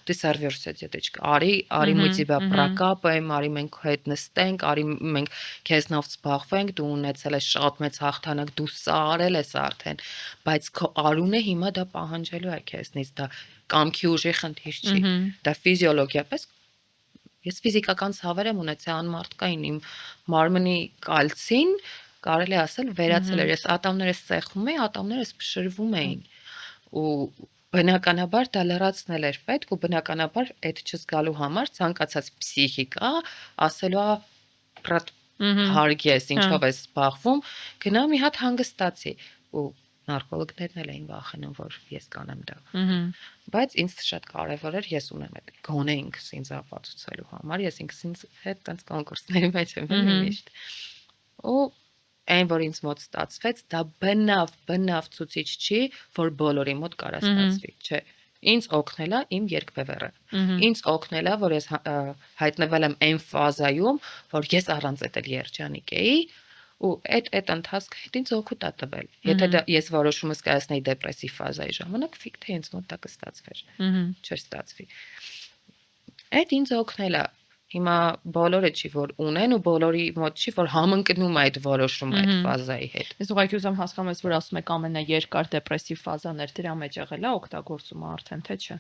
դիսարվերսիա դետեչկա, արի мы тебя прокапаем, արի մենք հետ նստենք, արի մենք քեզնով զբաղվենք, դու ունեցել ես շատ մեծ հաղթանակ, դու սա արել ես արդեն, բայց քո արունը հիմա դա պահանջելու է քեզնից, դա կամքի ուժի խնդիր չի, դա ֆիզիոլոգիապես ես ֆիզիկական ցավեր եմ ունեցել անմարդկային իմ մարմնի կալցին կարելի ասել վերացել էր, ես ատամներս սեղմում էի, ատամներս փշրվում էին, ու բնականաբար դա լրացնել էր պետք, ու բնականաբար այդ չզգալու համար ցանկացած պսիխիկա ասելու է հարգ ես, ինչով ես զբաղվում, գնա մի հատ հանգստացի, ու նարկոլոգներն էլ էին վախենում, որ ես կանեմ դա, բայց ինձ շատ կարևոր էր, ես ունեմ այդ գոնե ինքս ինձ ապացուցելու համար, ես ինքս ինձ հետ տենց կոնկուրսների մեջ եմ միշտ, ու այն, որ ինձ մոտ ստացվեց, դա բնավ ցուցիչ չի, որ բոլորի մոտ կարա ստացվի, չէ։ Ինձ օգնել է իմ երկբևեռը։ Ինձ օգնել է, որ ես հայտնվել եմ այն ֆազայում, որ ես առանց այդ էլ երջանիկ էի, ու այդ ընթացքը հետ ինձ օգուտ է տվել։ Եթե դա ես որոշումս կայացնեի դեպրեսիվ ֆազայի ժամանակ, ֆիք թե ինձ մոտ դա կստացվեր։ Չէր ստացվի։ Այդ ինձ օգնել է։ Հիմա բոլորը չի որ ունեն ու բոլորի մոտ չի որ համընկնում այդ որոշումը այդ ֆազայի հետ։ Ես ուղղակի ուզում հասկանամ, որ ասում եք ամենաերկար դեպրեսիվ ֆազաներ դրա մեջ եղել է օգտագործումը արդեն թե չէ։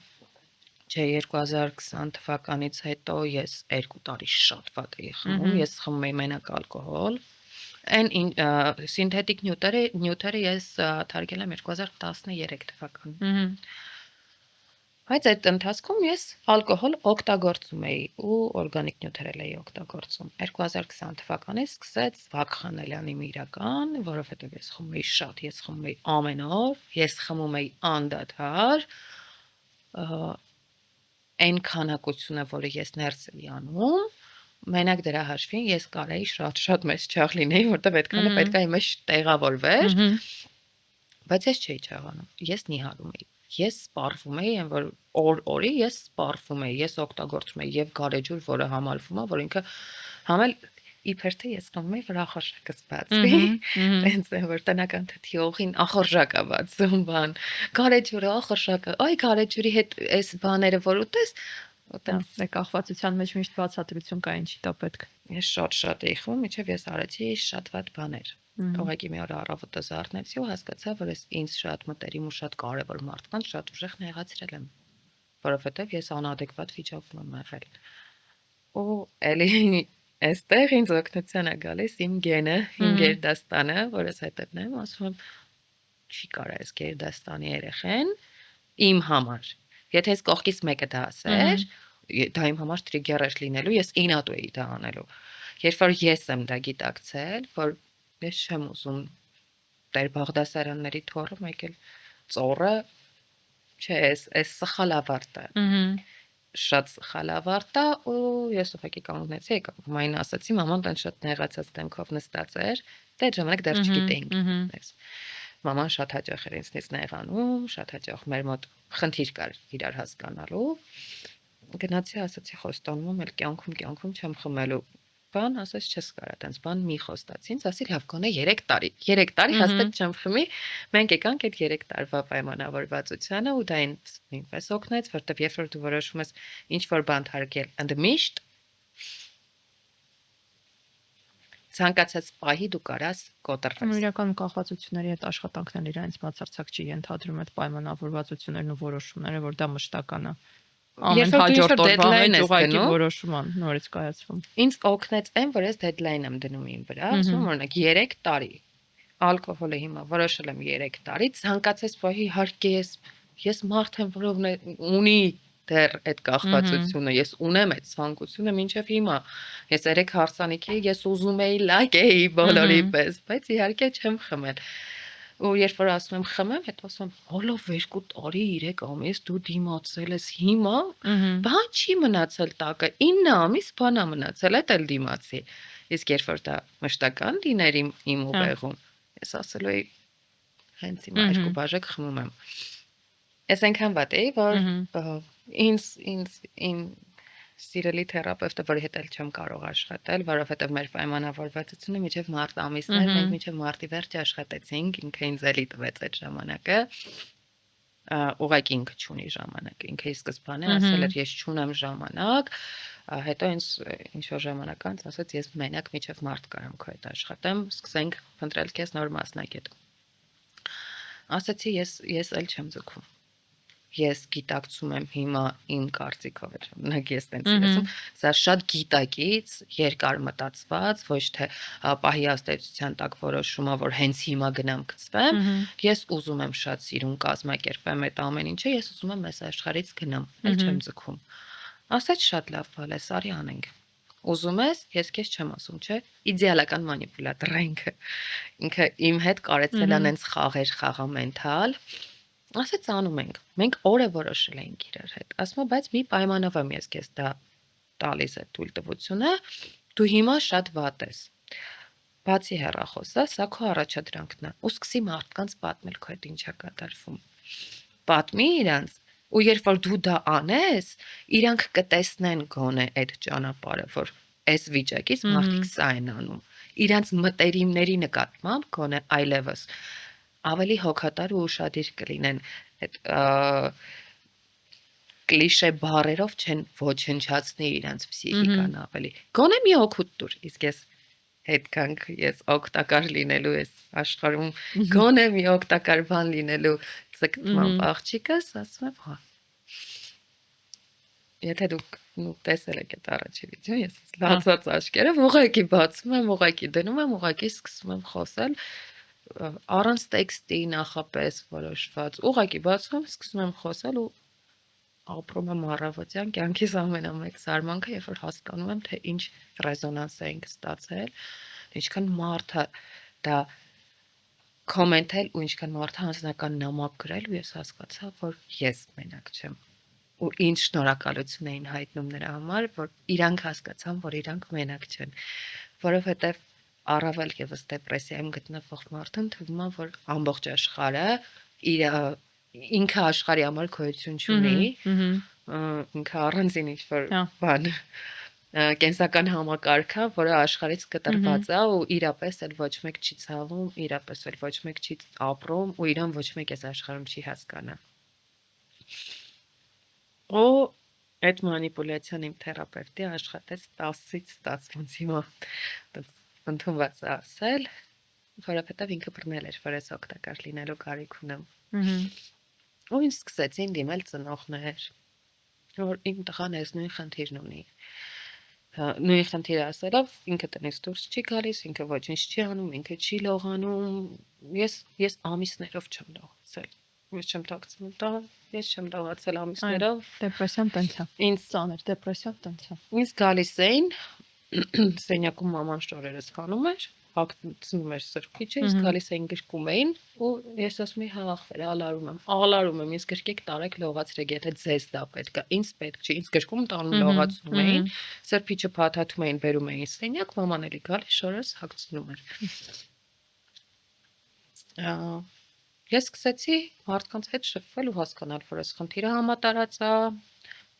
Չէ, 2020 թվականից հետո ես 2 տարի շատ վատ էի խմում, ես խմում էի մենակ ալկոհոլ։ Այն սինթետիկ նյութերը ես թարգել եմ 2013 թվականին։ Բայց այդ ընթացքում ես ալկոհոլ օգտագործում էի ու օրգանիկ նյութեր էի օգտագործում։ 2020 թվականից սկսեց Վակ Խանելյանի Միրական, որովհետև ես խմում էի շատ, ես խմում էի ամեն օր, ես խմում էի անդադար։ Այն քանակությունը, որը ես ներս էի անում, մենակ դրա հաշվին ես կարեի շատ մեծ չաղ լինեի, որտեվ այդքանը պետք է իմ մեջ տեղավորվեր։ Բայց ես չէի չաղանում, ես նիհարում էի։ Ես սպառվում էի, այն որ օրի ես սպառվում էի, ես օգտագործում էի եւ գարեջուր, որը համալվում է, որ ինքը համել իբր թե ես կամում էի, որ ախորժակը բացվի։ Տենց է, որ տնական թթիողին ախորժակ է բացում բան։ Գարեջուրը ախորժակը, այ գարեջուրի հետ այս բաները որ ուտես, Դա կախվածության մեջ միշտ բացատրություն կա ինչի դա պետք։ Ես շատ էի խմում, մինչև ես արեցի շատ վատ բաներ։ Ուղղակի մի օր առավոտը զարթնեցի ու հասկացա, որ ես ինձ շատ մտերիմ ու շատ կարևոր մարդկանց շատ ուժեղ նեղացրել եմ, որովհետև ես անադեկվատ վիճակում եմ եղել։ Ու էլի այստեղ ինձ օգնության է գալիս իմ գենը, իմ գերդաստանը, որս հետևն եմ, ասում եմ, չի կարա այս գերդաստանի երեխեն իմ համար։ Եթե ես կողքից մեկը դա ասեր, դա իմ համար տրիգեր էր լինելու, ես ինատու էի դա անելու։ Երբ որ ես եմ դա գիտակցել, որ ես չեմ ուզում Տեր Բաղդասարյանների թոռը, մեկ էլ ծորը, չէ, այս սխալ ավարտը։ Շատ սխալ ավարտա ու ես ուղղակի կանգնեցի, եկա մայն ասացի, մաման տան շատ նեղացած դեմքով նստած էր, դե այդ ժամանակ դեռ չգիտեինք։ Մաման շատ հաճախ էր ինձնից նեղանում, շատ հաճախ մեր մոտ խնդիր կար իրար հասկանալու։ Գնացի ասացի խոստանում եմ, կյանքում չեմ խմելու։ Բան ասաց չես կարա տենց բան մի խոստացի ինձ ասի լավ կոնե 3 տարի 3 տարի հաստատ չեմ խմի մենք եկանք այդ 3 տարվա պայմանավորվածությանը ու դա ինձ նույնպես օգնեց որտեվ երբ որ դու որոշում ես ինչ որ բան թարգել ընդմիշտ ցանկացած պահի դու կարաս կոտրվես իրական կախվածությունների հետ աշխատանքն իրենց բացարձակ չի ենթադրում այդ պայմանավորվածություններն ու որոշումները որ դա մշտական է Ամեն հաջորդ օրվա մեջ ուղղակի որոշում ան նորից կայացվում։ Ինձ օգնեց այն, որ ես deadline եմ դնում իմ վրա, ասում օրինակ 3 տարի։ Ալկոհոլը հիմա որոշել եմ 3 տարի, ցանկացած բահի իհարկե ես մարդ եմ, որով ունի դեռ այդ կախվածությունը, ես ունեմ այդ ցանկությունը մինչև հիմա։ Ես 3 հարսանիքի ես ուզում էի լայք էի բոլորի պես, բայց իհարկե չեմ խմել։ Ու երբ որ ասում եմ խմեմ, հետո ասում եմ, հոլով 2 տարի 3 ամիս դու դիմացել ես հիմա, բան չի մնացել տակը, 9 ամիս բանա մնացել, այդ էլ դիմացի։ Իսկ երբ որ դա մշտական լիներ իմ ուղեղում, ես ասելու էի հենց հիմա 2 բաժակ խմում եմ։ Ես այնքան վատ էի, որ ինձ սիրելի թերապևտը, որի հետ էլ չեմ կարող աշխատել, որովհետև մեր պայմանավորվածությունը մինչև մարտ ամիսն էր, մենք մինչև մարտի վերջ աշխատեցինք, ինքը ինձ էլի տվեց այդ ժամանակը։ Ուղղակի ինքը չունի ժամանակ, ինքը ի սկզբանե ասել էր ես չունեմ ժամանակ, հետո ինձ ինչ որ ժամանակ անց ասաց ես մենակ մինչև մարտ կարամ քո հետ աշխատեմ, սկսենք փնտրել քեզ նոր մասնագետ։ Ասացի ես էլ չեմ ձգում։ Ես գիտակցում եմ հիմա իմ կարծիքով ժամանակ ես տենց ասում, սա շատ գիտակից, երկար մտածված, ոչ թե պահի աստեցության տակ որոշումը, որ հենց հիմա գնամ գծվեմ, ես ուզում եմ շատ սիրուն կազմակերպեմ այդ ամեն ինչը, ես ուզում եմ այս աշխարհից գնամ, էլ չեմ ձգում։ Ասաց շատ լավ բան է, արի անենք։ Ուզում ես, ես քեզ չեմ ասում, չէ՞, իդեալական մանիպուլատոր ինքը իմ հետ կարեցել անենց խաղեր խաղամենթալ ասեց անում ենք։ Մենք օրը որոշել ենք իրար հետ։ Ասում եմ, բայց մի պայմանով եմ ես քեզ դա տալիս այդ թույլտվությունը, դու հիմա շատ վատ ես։ Բացի հեռախոսը, սա քո առաջադրանքն է։ Ու սկսի մարդկանց պատմել քո հետ ինչա կատարվում։ Պատմի իրանց, ու երբ որ դու դա անես, իրանք կտեսնեն գոնե այդ ճանապարհը, որ այս վիճակից մարդիկ սա են անում։ իրանց մտերիմների նկատմամբ գոնե այլևս ավելի հոգատար ու ուշադիր կլինեն այդ կլիշե բառերով չեն ոչնչացնի իրանց փսիխիկան ավելի գոնե մի օգուտ տուր իսկ ես հետքանք ես օգտակար լինելու ես աշխարհում գոնե մի օգտակար բան լինելու ցկտման աղջիկս ասում եմ հա եթե դուք տեսել եք այդ առաջի վիդեոն ես լացած աչքերով ուղղակի բացում եմ ուղղակի դնում եմ ուղղակի սկսում եմ խոսել առանց տեքստի նախապես որոշված ուղղակի բացում եմ սկսում եմ խոսել ու ապրում եմ առավոտյան կյանքիս ամենամեծ զարմանքը երբ որ հասկանում եմ թե ինչ ռեզոնանս է ինքը ստացել ինչքան մարդը դա կոմենտել ու ինչքան մարդը անձնական նամակ գրել ու ես հասկացա որ ես մենակ չեմ ու ինչ շնորհակալություն էին հայտնում նրա համար որ իրանք հասկացան որ իրանք մենակ չեն որովհետև առավել եւս դեպրեսիայում գտնվող մարդուն թվում է որ ամբողջ աշխարհը իր ինքը աշխարհի համար գոյություն չունի ինքը առանձին ինչ-որ բան կենսական համակարգը որը աշխարհից կտրված է ու իրապես էլ ոչ մեկ չի ցավում իրապես էլ ոչ մեկ չի ապրում ու իրան ոչ մեկ այս աշխարհում չի հասկանա ու այդ մանիպուլյացիան իմ թերապևտի աշխատեց 10-ից 16 հիմա ընդունված է ասել որովհետև ինքը բռնել էր որ ես օգտակար լինելու կարիք ունեմ ու ինձ սկսեցին դիմել ծնողներ որ իմ տղան այս նույն խնդիրն ունի նույն խնդիրը ասելով ինքը տնից դուրս չի գալիս ինքը ոչինչ չի անում ինքը չի լողանում ես ամիսներով չեմ լողացել ես չեմ տակցնում տա ես չեմ լողացել ամիսներով դեպրեսիան տենց է ինձ ծանր դեպրեսիան տենց է ինձ գալիս էին սենյակում մաման շորերս հանում էր հագնում էր սրբիչը իսկ գալիս էին գրկում էին ու ես ասում եի հա ախպեր ալարում եմ ինձ գրկեք տարեք լողացրեք եթե ձեզ դա պետք է ինձ պետք չի ինձ գրկում տանում լողացնում էին սրբիչը փաթաթում էին բերում էին սենյակ մաման էլի գալիս շորերս հագցնում էր ես սկսեցի մարդկանց հետ շփվել ու հասկանալ որ այս խնդիրը համատարած է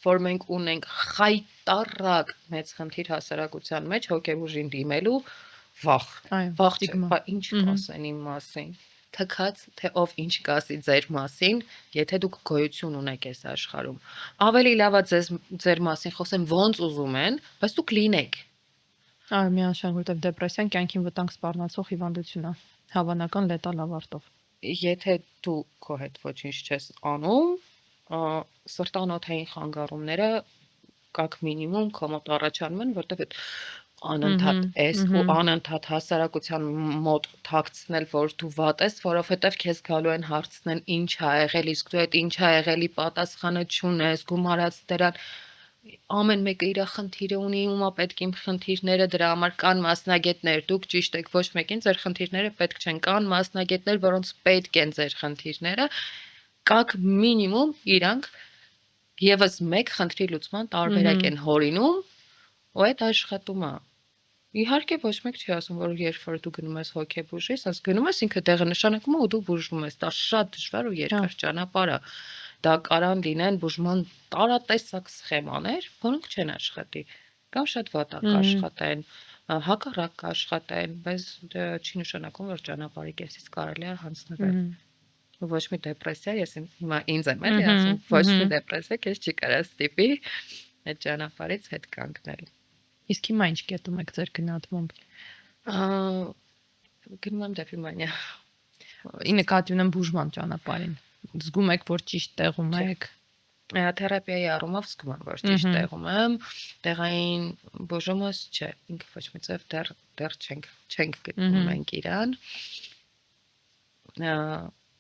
որ մենք ունենք խայտառակ մեծ խնդիր հասարակության մեջ հոգեբուժին դիմելու վախ չէ ինչ կասեն իմ մասին թքած թե ով ինչ կասի ձեր մասին եթե դուք գոյություն ունեք այս աշխարհում ավելի լավ է ձեր մասին խոսեն ոնց ուզում են բայց դուք լինեք միանշանակ որտեղ դեպրեսիան կյանքին վտանգ սպառնացող հիվանդություն է հավանական լետալ ավարտով եթե դու քո հետ ոչինչ չես անում սրտանոթային խանգարումները կակ մինիմում կոմոդ առաջանում են որտեղ այդ անընդհատ էս ու անընդհատ հասարակության մոտ թաքցնել որ դու վատ ես որովհետև քեզ գալու են հարցնեն ինչ ա եղել իսկ դու այդ ինչ ա եղելի պատասխանը չունես գումարած դրան ամեն մեկը իր խնդիրը ունի ումա պետք իմ խնդիրները դրա համար կան մասնագետներ դուք ճիշտ եք ոչ մեկին ձեր խնդիրները պետք չեն կան մասնագետներ որոնց պետք են ձեր խնդիրները կակ մինիմում իրանք եւս մեկ խնդրի լուծման տարբերակ են հորինում ու այդ աշխատում է իհարկե ոչ մեկ չի ասում որ երբ որ դու գնում ես հոգեբուժի ասես գնում ես ինքը տեղը նշանակում է ու դու բուժվում ես դա շատ դժվար ու երկար ճանապարհ է դա կարան լինեն բուժման տարատեսակ սխեմաներ որոնք չեն աշխատի կամ շատ վատ աշխատեն հակառակ աշխատեն բայց դա չի նշանակում որ ճանապարհի կեսից կարելի է հանձնվել ոչ մի դեպրեսիա ես հիմա ինձ եմ էլի ասում ոչ մի դեպրեսիա քեզ չի կարա ստիպի այդ ճանապարհից հետ կանգնել իսկ հիմա ինչ կետում եք ձեր գնահատմամբ գնում եմ դեպի մանյա ի նկատի ունեմ բուժման ճանապարհին զգում եք որ ճիշտ տեղում եք թերապիայի առումով զգում եմ որ ճիշտ տեղում եմ տեղային բուժումս չէ ինքը ոչ մի ձև դեռ չենք գտնում մենք իրան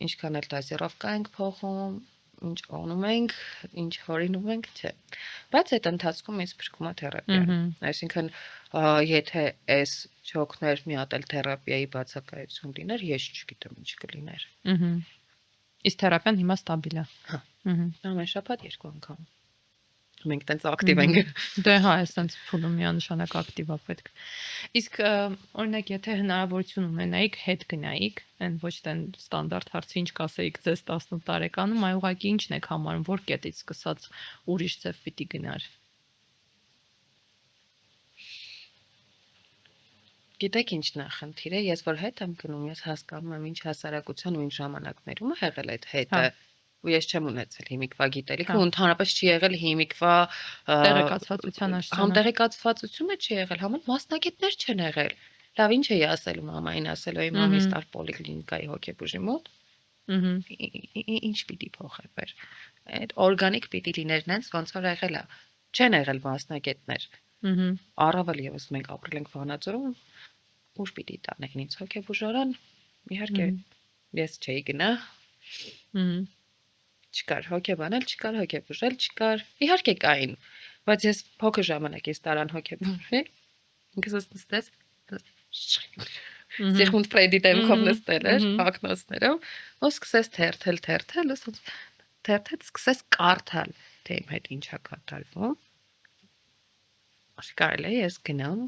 ինչքան էլ դոզիրովկա ենք փոխում ինչ անում ենք ինչ հորինում ենք չէ բայց այդ ընթացքում ինձ փրկում է թերապիան այսինքն եթե այս չօգներ մի հատ էլ թերապիայի բացակայություն լիներ ես չգիտեմ ինչ կլիներ իսկ թերապիան հիմա ստաբիլ է ամեն շաբաթ 2 անգամ մենք տենց ակտիվ ենք դե հա այսպես փուլում միանշանակ ակտիվ է պետք իսկ օրինակ եթե հնարավորություն ունենայիք հետ գնայիք այն ոչ թե ստանդարտ հարցը ինչ կասեիք ձեզ 18 տարեկանում այ ուղղակի ինչն եք համարում որ կետից սկսած ուրիշ ձև պիտի գնար Գիտեք ինչն է խնդիրը, ես որ հետ եմ գնում, ես հասկանում եմ ինչ հասարակության ու ինչ ժամանակներում է եղել այդ հետը, ու ես չեմ ունեցել հիմիկվա գիտելիքը, ու ընդհանրապես չի եղել հիմիկվա տեղեկացվածության համ աշճանը։ տեղեկացվածությունը չի եղել, համ էլ մասնագետներ չեն եղել։ Լավ, ինչ էի ասելու մամային, ասելու էի մամիս տար պոլիկլինիկայի հոգեբուժի մոտ։ Ինչ պիտի փոխեր։ Այդ օրգանիկ պիտի լիներ նենց ոնց որ եղել է։ Չեն եղել մասնագետներ։ Առավել եւս մենք ապրել ենք Վանաձորում, ուշ պիտի տանեին ինձ հոգեբուժարան։ Իհարկե ես չէի գնա։ Չկար հոգեբանել, չկար հոգեբուժել, չկար։ Իհարկե կային, բայց ես փոքր ժամանակից տարան հոգեբուժի։ Ինքս նստես Սիգմունդ Ֆրեյդի դեմքով նստել էր ակնոցներով, ու սկսես թերթել, թերթել, սկսես կարդալ, թե իմ հետ ինչա կատարվում։ Կարելի է ես գնամ,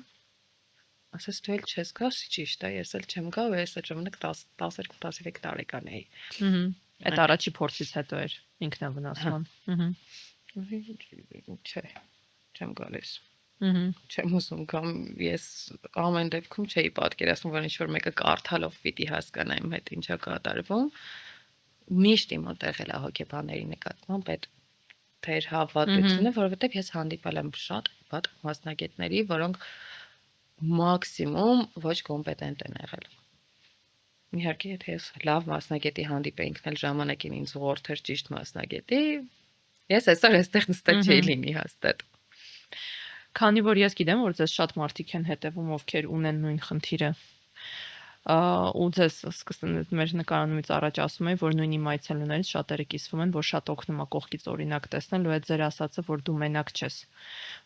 ասես դու էլ չես գա, ճիշտ է, ես էլ չեմ գա, ու ես այդ ժամանակ 12-13 տարեկան էի։ Այդ առաջի փորձից հետո էր ինքնավնասման։ Չէ, չեմ գալիս։ Չեմ ուզում կամ ես ամեն դեպքում չէի պատկերացնում, որ ինչ-որ մեկը կարդալով պիտի հասկանա իմ հետ ինչա կատարվում։ Միշտ իմ մոտ եղել է հոգեբանների նկատմամբ այդ թեր հավատությունը, որովհետև ես հանդիպել եմ շատ վատ մասնագետների, որոնք մաքսիմում ոչ կոմպետենտ են եղել։ Իհարկե, եթե ես լավ մասնագետի հանդիպեի ինքն էլ ժամանակին ինձ ուղղորդեր ճիշտ մասնագետի, ես այսօր այստեղ նստել չէի լինի հաստատ։ Քանի որ ես գիտեմ, որ ձեզ շատ մարդիկ են հետևում, ովքեր ունեն նույն խնդիրը, ու ձեզ մեր նկարանումից առաջ ասում էի, որ նույն իմ այցելուներից շատերը կիսվում են, որ շատ օգնում է կողքից օրինակ տեսնել ու այդ ձեր ասածը, որ դու մենակ չես,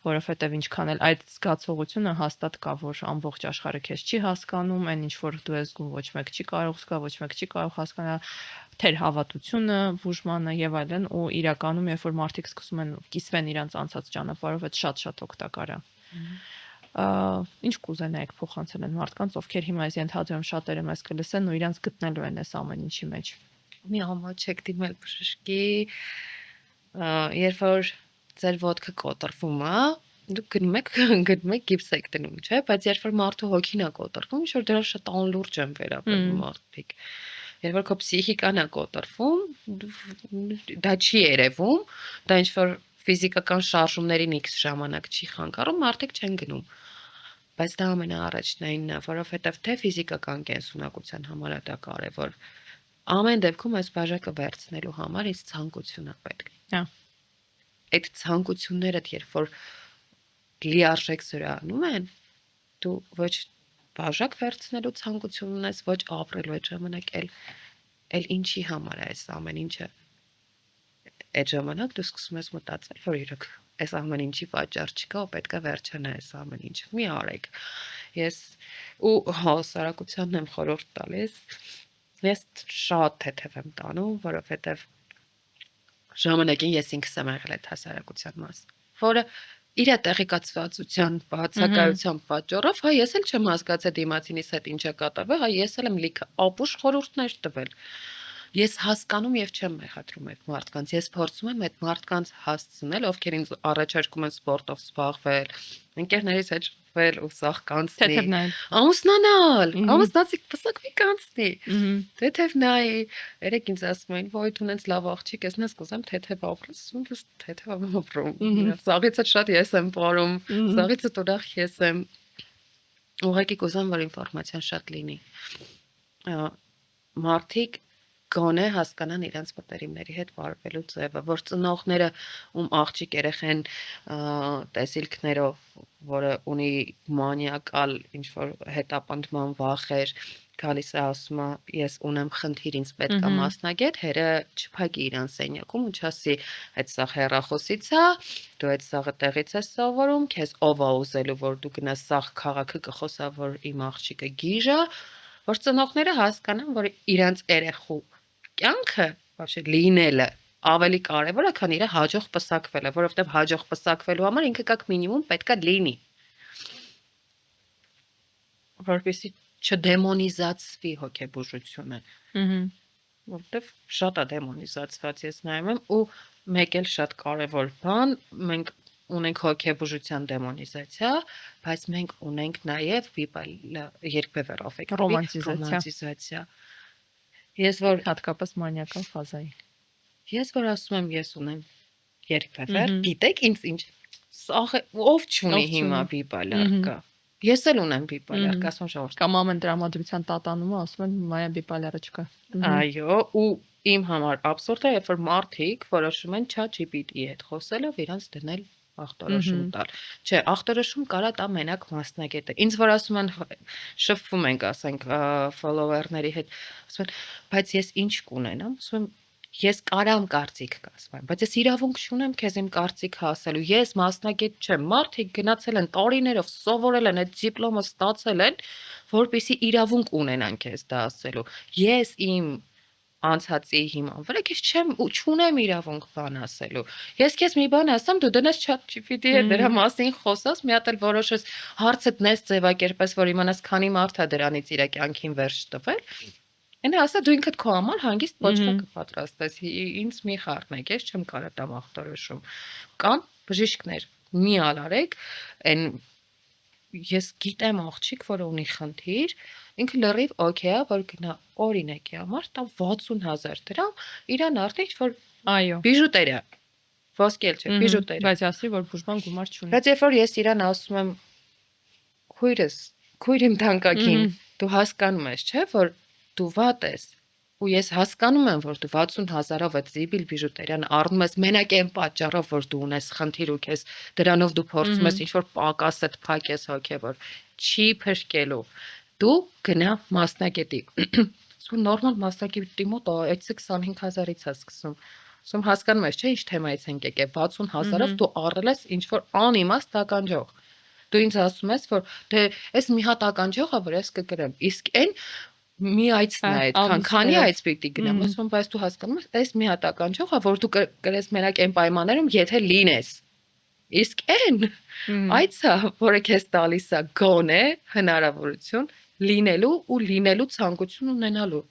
որովհետև ինչքան էլ այդ զգացողությունը հաստատ կա, որ ամբողջ աշխարհը քեզ չի հասկանում, այն ինչ որ դու ես զգում, ոչ մեկ չի կարող զգա, ոչ մեկ չի կարող հասկանալ, թեր հավատությունը, բուժմանը եւ այլն, ու իրականում երբ որ մարդիկ սկսում են կիսվեն իրենց անցած ճանապարհով, այդ շատ օգտակար է։ Ինչ կուզենայիք փոխանցել են մարդկանց, ովքեր հիմա այս ենթադրում շատերը մեզ կլսեն ու իրանց գտնելու են այս ամեն ինչի մեջ։ Մի ամոթ չեք դիմել բժշկի, երբ որ ձեր ոտքը կոտրվում է, դուք գնում եք գիպս եք դնում, չէ՞, բայց երբ որ մարդու հոգին է կոտրվում, ինչ որ դրա շատ անլուրջ են վերաբերվում մարդիկ։ Երբ որ քո պսիխիկան է կոտրվում, դա չի երևում, դա ինչ որ ֆիզիկական շարժումներին X ժամանակ չի խանգարում, մարդիկ չեն գնում։ Բայց դա ամենաառաջնայինն է, որովհետև թե ֆիզիկական կենսունակության համար է դա կարևոր։ Ամեն դեպքում այս բաժակը վերցնելու համար ինձ ցանկություն է պետք։ Հա։ Այդ ցանկությունները, երբ որ լիարժեք զրահանում են, դու ոչ բաժակ վերցնելու ցանկություն ունես, ոչ ապրելու այդ ժամանակ էլ ինչի համար է այս ամեն ինչը։ Այդ ժամանակ դու սկսում ես մտածել, որ իրոք այս ամեն ինչի պատճառ չկա, ու պետք է վերջանա այս ամեն ինչը։ Մի արեք։ Ես ու հասարակությանն եմ խորհուրդ տալիս։ Ես շատ թեթև եմ տանում, որովհետև ժամանակին ես ինքս եմ եղել այդ հասարակության մաս, որը իր տեղեկացվածության բացակայության պատճառով, հա ես էլ չեմ հասկացել դիմացինիս հետ ինչա կատարվել, հա ես էլ եմ լիքը ապուշ խորհուրդներ տվել։ Ես հասկանում եւ չեմ մեղադրում այդ մարդկանց։ Ես փորձում եմ այդ մարդկանց հասցնել, ովքեր ինձ առաջարկում են սպորտով զբաղվել, ընկերներից հետ շփվել ու սաղ կանցնի։ Ամուսնանալ, ամուսնացիկ պսակվի կանցնի։ Թեթև նայի, երեք ինձ ասում են, «Ոյ դու ինձ լավ աղջիկ ես, ես կուզեմ թեթև ապրես», ասում եմ, թեթև եմ ապրում։ Սաղիցը շատ ես եմ ապրում, սաղիցը ուրախ ես եմ։ Ուղղակի կուզեմ, որ ինֆորմացիան շատ լինի։ Մարդիկ գոնե հասկանան իրենց մտերիմների հետ վարվելու ձևը, որ ծնողները ում աղջիկ երեխեն տեսիլքներով, որը ունի մանիակալ ինչ-որ հետապնդման վախեր, գալիս է ասում է, ես ունեմ խնդիր, ինձ պետք է մասնագետ, հերը չփակի իրան սենյակում ու չասի, այդ սաղ հեռախոսից է, դու այդ սաղը տեղից ես սովորում, քեզ ով է ուզելու, որ դու գնաս սաղ քաղաքը կխոսա, որ իմ աղջիկը գիժ է, որ ծնողները հասկանան, որ իրանց երեխու կյանքը, вообще լինելը ավելի կարևոր է, քան իր հաջող պսակվելը, որովհետև հաջող պսակվելու համար ինքը կակ մինիմում պետքա լինի։ Որպեսզի չդեմոնիզացվի հոգեբուժությունը։ Որովհետև շատ է դեմոնիզացված, ես նայում եմ ու մեկ էլ շատ կարևոր բան, մենք ունենք հոգեբուժության դեմոնիզացիա, բայց մենք ունենք նաև երկբևեռ աֆեկտի ռոմանտիզացիա։ Ես որ հատկապես մանիակալ ֆազայի։ Ես որ ասում եմ, ես ունեմ երկբևեռ, գիտեք ինձ ինչ ով չունի հիմա բիպոլար կա։ Ես էլ ունեմ բիպոլար, ասում ժողովուրդ։ Կամ ամեն տրամադրության տատանումը ասում են մայա բիպոլարը չկա։ Այո, ու իմ համար абսուրդ է, երբ որ մարդիկ որոշում են ChatGPT-ի հետ խոսելով իրանց դնել ախտորոշում տալ։ Չէ, ախտորոշում կարա տա մենակ մասնագետը։ Ինձ որ ասում են շփվում ենք, ասենք, follower-ների հետ, ասում են, բայց ես ինչ կունենամ, ասում եմ, ես կարամ կարծիք կասեմ, բայց ես իրավունք չունեմ քեզ իմ կարծիքը ասելու։ Ես մասնագետ չեմ, մարդիկ գնացել են տարիներով սովորել են, այդ դիպլոմը ստացել են, որպեսզի իրավունք ունենան քեզ դա ասելու։ Ես իմ անցածի հիման վրա քեզ չունեմ իրավունք բան ասելու։ Ես քեզ մի բան ասեմ, դու դնես ChatGPT-ի հետ դրա մասին խոսես, մի հատ էլ որոշես հարցը դնես ձևակերպես, որ իմանաս քանի մարդ է դրանից իր կյանքին վերջ տվել։ Այնա ասա դու ինքդ քո համար հանգիստ ոչխա կպատրաստես, ինձ մի խառնեք, ես չեմ կարա տամ ախտորոշում։ Կամ բժիշկներ, մի ալարեք, այն ես գիտեմ աղջիկ, որ ունի խնդիր, ինքը լրիվ օքեյ է, որ գնա օրինակի համար տա 60,000 դրամ, իրան արդեն ինչ-որ այո, բիժուտերիա, ոսկել չէ, բիժուտերիա։ Բայց ասի, որ բուժման գումար չունի։ Բայց երբ որ ես իրան ասում եմ քույր իմ թանկագին, դու հասկանում ես, չէ՞, որ դու վատ ես, ու ես հասկանում եմ, որ դու 60,000-ով այդ զիբիլ բիժուտերիան առնում ես մենակ այն պատճառով, որ դու ունես խնդիր ու քեզ դրանով դու փորձում ես ինչ-որ պակասդ փակես հոգևոր, չի փրկելու։ Դու գնա մասնագետի։ Սու նորմալ մասնագետի մոտ այդսը 25,000-ից է սկսում։ Ասում հասկանում ես, չէ՞, ինչ թեմայից ենք եկել, 60,000-ով դու առել ես ինչ-որ անիմաստ ականջող։ Դու ինձ ասում ես, որ դե այս մի հատ ականջող է, որ ես կգրեմ։ Իսկ այն մի այցն է այդքան, քանի այց պիտի գնամ, ասում, բայց դու հասկանում ես, այս մի հատ ականջող է, որ դու կրես մենակ այն պայմաններում, եթե լինես։ Իսկ այն այցը, որը քեզ տալիս է գոնե հնարավորություն լինելու ու լինելու ցանկություն ունենալու։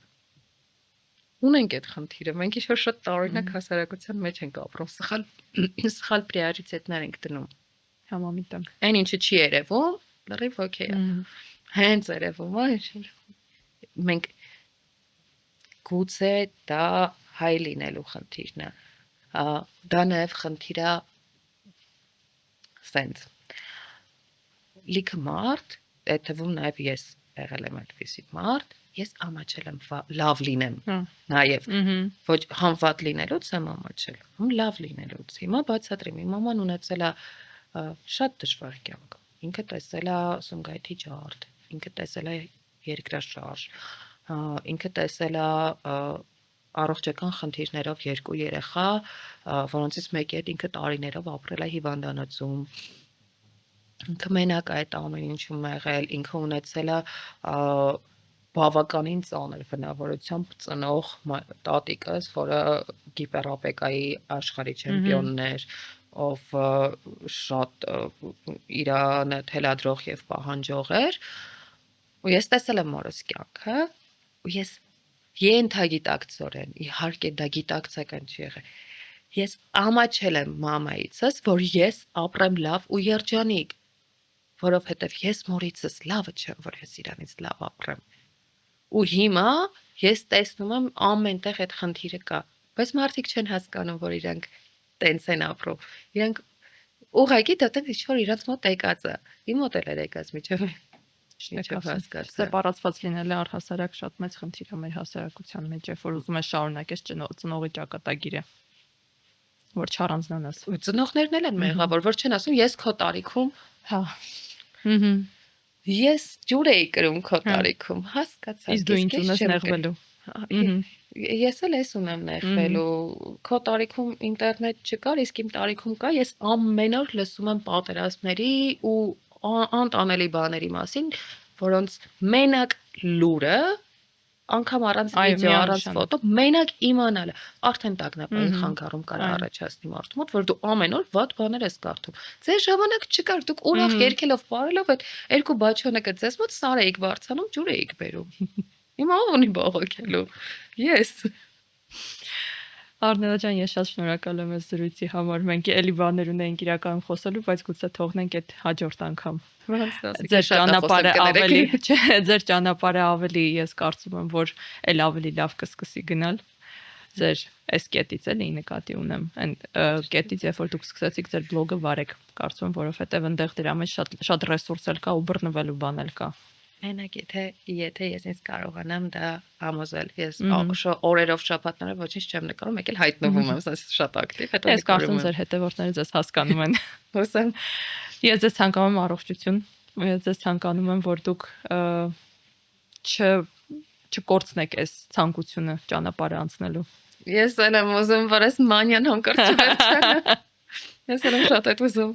Ունենք այդ խնդիրը, մենք ինչ-որ շատ տարօրինակ հասարակության մեջ ենք ապրում, սխալ պրիորիտետներ ենք դնում։ Համամիտ եմ։ Այն ինչը չի երևում, լրիվ օքեյ է։ Հենց երևում է, մենք գուցե դա հայ լինելու խնդիրն է։ Դա նաև խնդիր է սենց։ Լիքը մարդ, այդ թվում նաև ես եղել եմ այդպիսի մարդ, ես ամաչել եմ լավ լինեմ, նաև ոչ համ վատ լինելուց եմ ամաչել, համ լավ լինելուց։ Հիմա բացատրեմ, իմ մաման ունեցել է շատ դժվար կյանք։ Ինքը տեսել է Սումգայիթի ջարդ, ինքը տեսել է երկրաշարժ, ինքը տեսել է առողջական խնդիրներով 2 երեխա, որոնցից մեկի հետ ինքը տարիներով ապրել է հիվանդանոցում։ Ինքը մենակ այդ ամեն ինչում եղել, ինքը ունեցել է բավականին ծանր բնավորությամբ ծնող տատիկս, որը գիպերապեկայի աշխարհի չեմպիոնն էր, ով շատ իրանը թելադրող եւ պահանջող էր, ու ես տեսել եմ մորս կյանքը, ու ես ենթագիտակցորեն, իհարկե դա գիտակցական չի եղել, ես ամաչել եմ մամայիցս, որ ես ապրեմ լավ ու երջանիկ, որովհետև ես մորիցս լավը չեմ, որ ես իրանից լավ ապրեմ։ Ու հիմա ես տեսնում եմ ամենտեղ այդ խնդիրը կա, բայց մարդիկ չեն հասկանում, որ իրանք տենց են ապրում։ Իրանք ուղղակի դա տենց ինչ-որ իրանց մոտ եկած է։ Իմ մոտ էլ էր եկած միջև հասկացա։ Սեպարացված լինելը առհասարակ շատ մեծ խնդիր է մեր հասարակության մեջ, երբ որ ուզում ես շարունակես ծնողի ճակատագիրը, որ չառանձնանաս։ Ու ծնողներն էլ են մեղավոր, որ չեն ասում ես քո տարիքում, հա։ Ես ջուր էի կրում քո տարիքում, հասկացա։ Իսկ դու ինչ ունես նեղվելու։ Ես էլ ես ունեմ նեղվելու, քո տարիքում ինտերնետ չկար, իսկ իմ տարիքում կա, ես ամեն օր լսում եմ պատերազմների ու անտանելի բաների մասին, որոնց մենակ լուրը, անգամ առանց վիդեո, առանց ֆոտո, մենակ իմանալը, արդեն տագնապային խանգարում կարա առաջացնի մարդու մոտ, որ դու ամեն օր վատ բաներ ես կարդում։ Ձեր ժամանակ չկար, դուք ուրախ երկելով բարելով այդ երկու բաչոնակը ձեզ մոտ սար էիք բարձանում, ջուր էիք բերում։ Հիմա ով ունի բողոքելու։ Ես։ Արնելա ջան, ես շատ շնորհակալ եմ այս զրույցի համար։ Մենք էլի բաներ ունենք իրականում խոսելու, բայց գուցե թողնենք այդ հաջորդ անգամ։ Ձեր ճանապարհը ավելի, չէ, ձեր ճանապարհը ավելի, ես կարծում եմ, որ էլ ավելի լավ կսկսի գնալ։ Ձեր այս կետից էլի նկատի ունեմ։ Այն կետից, երբ որ դուք սկսեցիք ձեր բլոգը վարեք, կարծում եմ, որովհետև այնտեղ դրա մեջ շատ ռեսուրս էլ կա ու բռնվելու բան էլ կա։ Մենակ եթե ես ինձ կարողանամ դա համոզել, ես օրերով շաբաթներով ոչինչ չեմ նկարում, եկել հայտնվում եմ, ասես շատ ակտիվ, հետո ես կարծում ձեր հետևորդները ձեզ հասկանում են։ Հուսամ։ Ես ձեզ ցանկանում եմ առողջություն, ես ձեզ ցանկանում եմ, որ դուք չկորցնեք այս ցանկությունը ճանապարհը անցնելու։ Ես էլ եմ ուզում, որ այս մանյան հանկարծ չվերջանա։ Ես էլ եմ շատ այդ ուզում։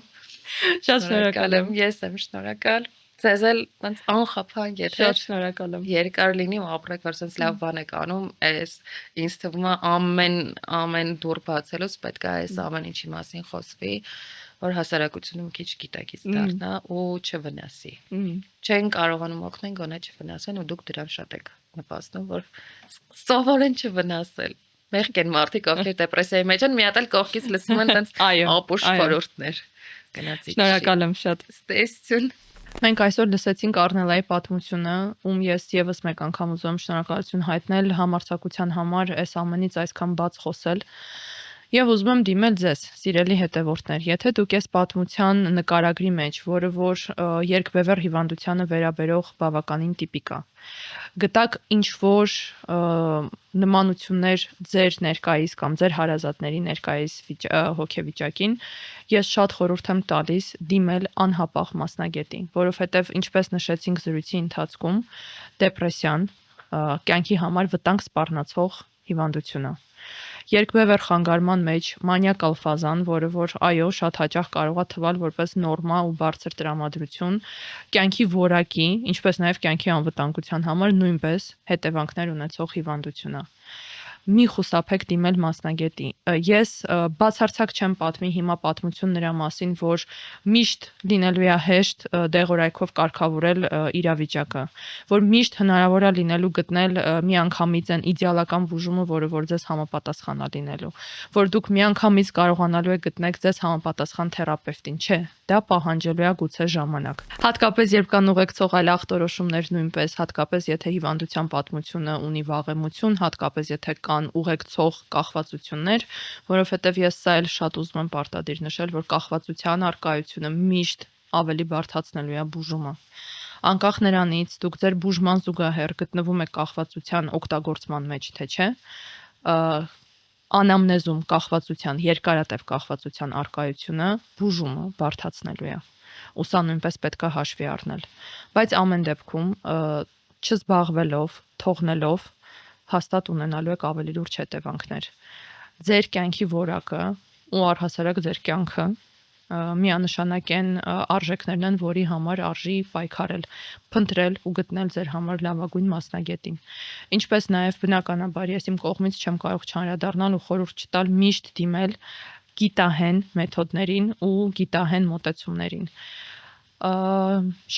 Շատ շնորհակալ եմ։ Ես եմ շնորհակալ։ Ձեզ էլ ոնց անխափան եթե շատ շնորհակալ եմ։ Երկար լինի ու ապրեք, որ sense լավ բան եք անում, այս ինձ թվում է ամեն դուր բացելուց պետք է այս ամեն ինչի մասին խոսվի, որ հասարակությունը մի քիչ գիտակից դառնա ու չվնասի։ Չեն կարողանում օգնել, գոնե չվնասեն ու դուք դրան շատ եք նպաստում, որ սովորեն չվնասել։ Մեղք են մարդիկ, ովքեր դեպրեսիայի մեջ են, մի հատ էլ կողքից լսում են տենց ապուշ խորհուրդներ։ Գնացի։ Շնորհակալ եմ շատ։ Ստեսություն։ Մենք այսօր լսեցինք Արնելայի պատմությունը, ում ես եւս մեկ անգամ ուզում եմ շնորհակալություն հայտնել համարձակության համար այս ամենից այսքան բաց խոսել։ Եվ ուզում եմ դիմել ձեզ, սիրելի հետևորդներ, եթե դուք այս պատմության նկարագրի մեջ, որը որ երկբևեռ հիվանդությանը վերաբերող բավականին տիպիկ է, գտակ ինչ-որ նմանություններ ձեր ներկայիս կամ ձեր հարազատների ներկայիս հոգեվիճակին, ես շատ խորհուրդ եմ տալիս դիմել անհապաղ մասնագետի, որովհետև ինչպես նշեցինք զրույցի ընթացքում, դեպրեսիան կյանքի համար վտանգ սպառնացող հիվանդություն է։ Երկբևեռ խանգարման մեջ մանիակալ ֆազան, որը որ այո, շատ հաճախ կարող է թվալ որպես նորմա ու բարձր տրամադրություն, կյանքի որակի, ինչպես նաև կյանքի անվտանգության համար նույնպես հետևանքներ ունեցող հիվանդություն է։ Մի խուսափեք դիմել մասնագետի։ Ես բացարձակ չեմ պատմի հիմա պատմություն նրա մասին, որ միշտ լինելու է հեշտ դեղորայքով կարգավորել իրավիճակը, որ միշտ հնարավոր է լինելու գտնել միանգամից այն իդեալական բուժումը, որը որ ձեզ համապատասխան է լինելու, որ դուք միանգամից կարողանալու եք գտնել ձեզ համապատասխան թերապևտին, չէ, դա պահանջելու է գուցե ժամանակ։ Հատկապես երբ կան ուղեկցող այլ ախտորոշումներ նույնպես, հատկապես եթե հիվանդության պատմությունը ունի վաղեմություն, հատկապես եթե կան ուղեկցող կախվածություններ, որովհետև ես սա էլ շատ ուզում եմ պարտադիր նշել, որ կախվածության արկայությունը միշտ ավելի բարդացնելու է բուժումը։ Անկախ նրանից դուք ձեր բուժման զուգահեռ գտնվում եք կախվածության օգտագործման մեջ, թե չէ, անամնեզում կախվածության, երկարատև կախվածության արկայությունը բուժումը բարդացնելու է։ Ու սա նույնպես պետք է հաշվի առնել։ Բայց ամեն դեպքում չզբաղվելով, թողնելով հաստատ ունենալու եք ավելի լուրջ հետևանքներ։ Ձեր կյանքի որակը ու առհասարակ ձեր կյանքը միանշանակ են արժեքներն են, որի համար արժի պայքարել, փնտրել ու գտնել ձեր համար լավագույն մասնագետին։ Ինչպես նաև բնականաբար ես իմ կողմից չեմ կարող չանդրադառնալ ու խորհուրդ չտալ միշտ դիմել գիտահեն մեթոդներին ու գիտահեն մոտեցումներին։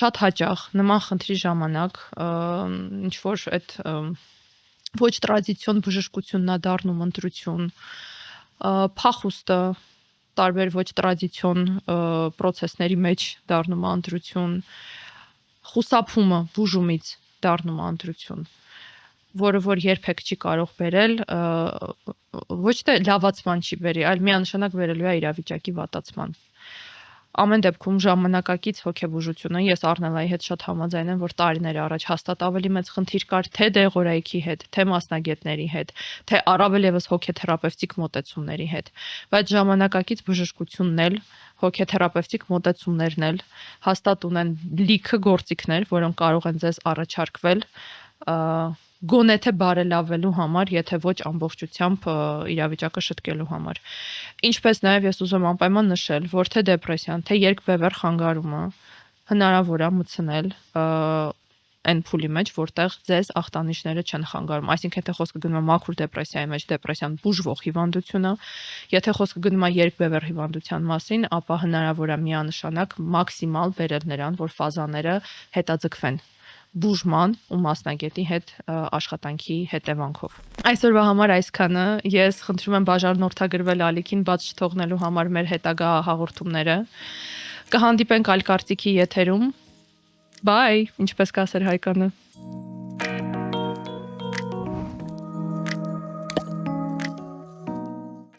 Շատ հաճախ նման խնդրի ժամանակ ինչ որ այդ ոչ տրադիցիոն բժշկությունն է դառնում ընտրություն, փախուստը տարբեր ոչ տրադիցիոն process-ների մեջ դառնում է ընտրություն, խուսափումը բուժումից դառնում է ընտրություն, որը որ երբեք չի կարող բերել ոչ թե լավացման չի բերի, այլ միանշանակ բերելու է իրավիճակի վատացման։ Ամեն դեպքում ժամանակակից հոգեբուժությունը ես Արնելայի հետ շատ համաձայն եմ, որ տարիներ առաջ հաստատ ավելի մեծ խնդիր կար թե դեղորայքի հետ, թե մասնագետների հետ, թե առավել եւս հոգեթերապևտիկ մոտեցումների հետ, բայց ժամանակակից բժշկությունն էլ, հոգեթերապևտիկ մոտեցումներն էլ հաստատ ունեն լիքը գործիքներ, որոնք կարող են ձեզ առաջարկվել գոնե թե բարելավելու համար, եթե ոչ ամբողջությամբ իրավիճակը շտկելու համար։ Ինչպես նաև ես ուզում եմ անպայման նշել, որ թե դեպրեսիան, թե երկբևեռ խանգարումը հնարավոր է մտցնել այն փուլի մեջ, որտեղ ձեզ ախտանիշները չեն խանգարում։ Այսինքն, եթե խոսքը գնում է մաքուր դեպրեսիայի մեջ, դեպրեսիան բուժվող հիվանդություն է, եթե խոսքը գնում է երկբևեռ հիվանդության մասին, ապա հնարավոր է միանշանակ մաքսիմալ բերել նրան, որ ֆազաները հետաձգվեն բուժման ու մասնագետի հետ աշխատանքի հետևանքով։ Այսօրվա համար այսքանը։ Ես խնդրում եմ բաժանորդագրվել ալիքին բաց չթողնելու համար մեր հետագա հաղորդումները։ Կհանդիպենք այլ կարծիքի եթերում։ Bye, ինչպես կասեր Հայկանը։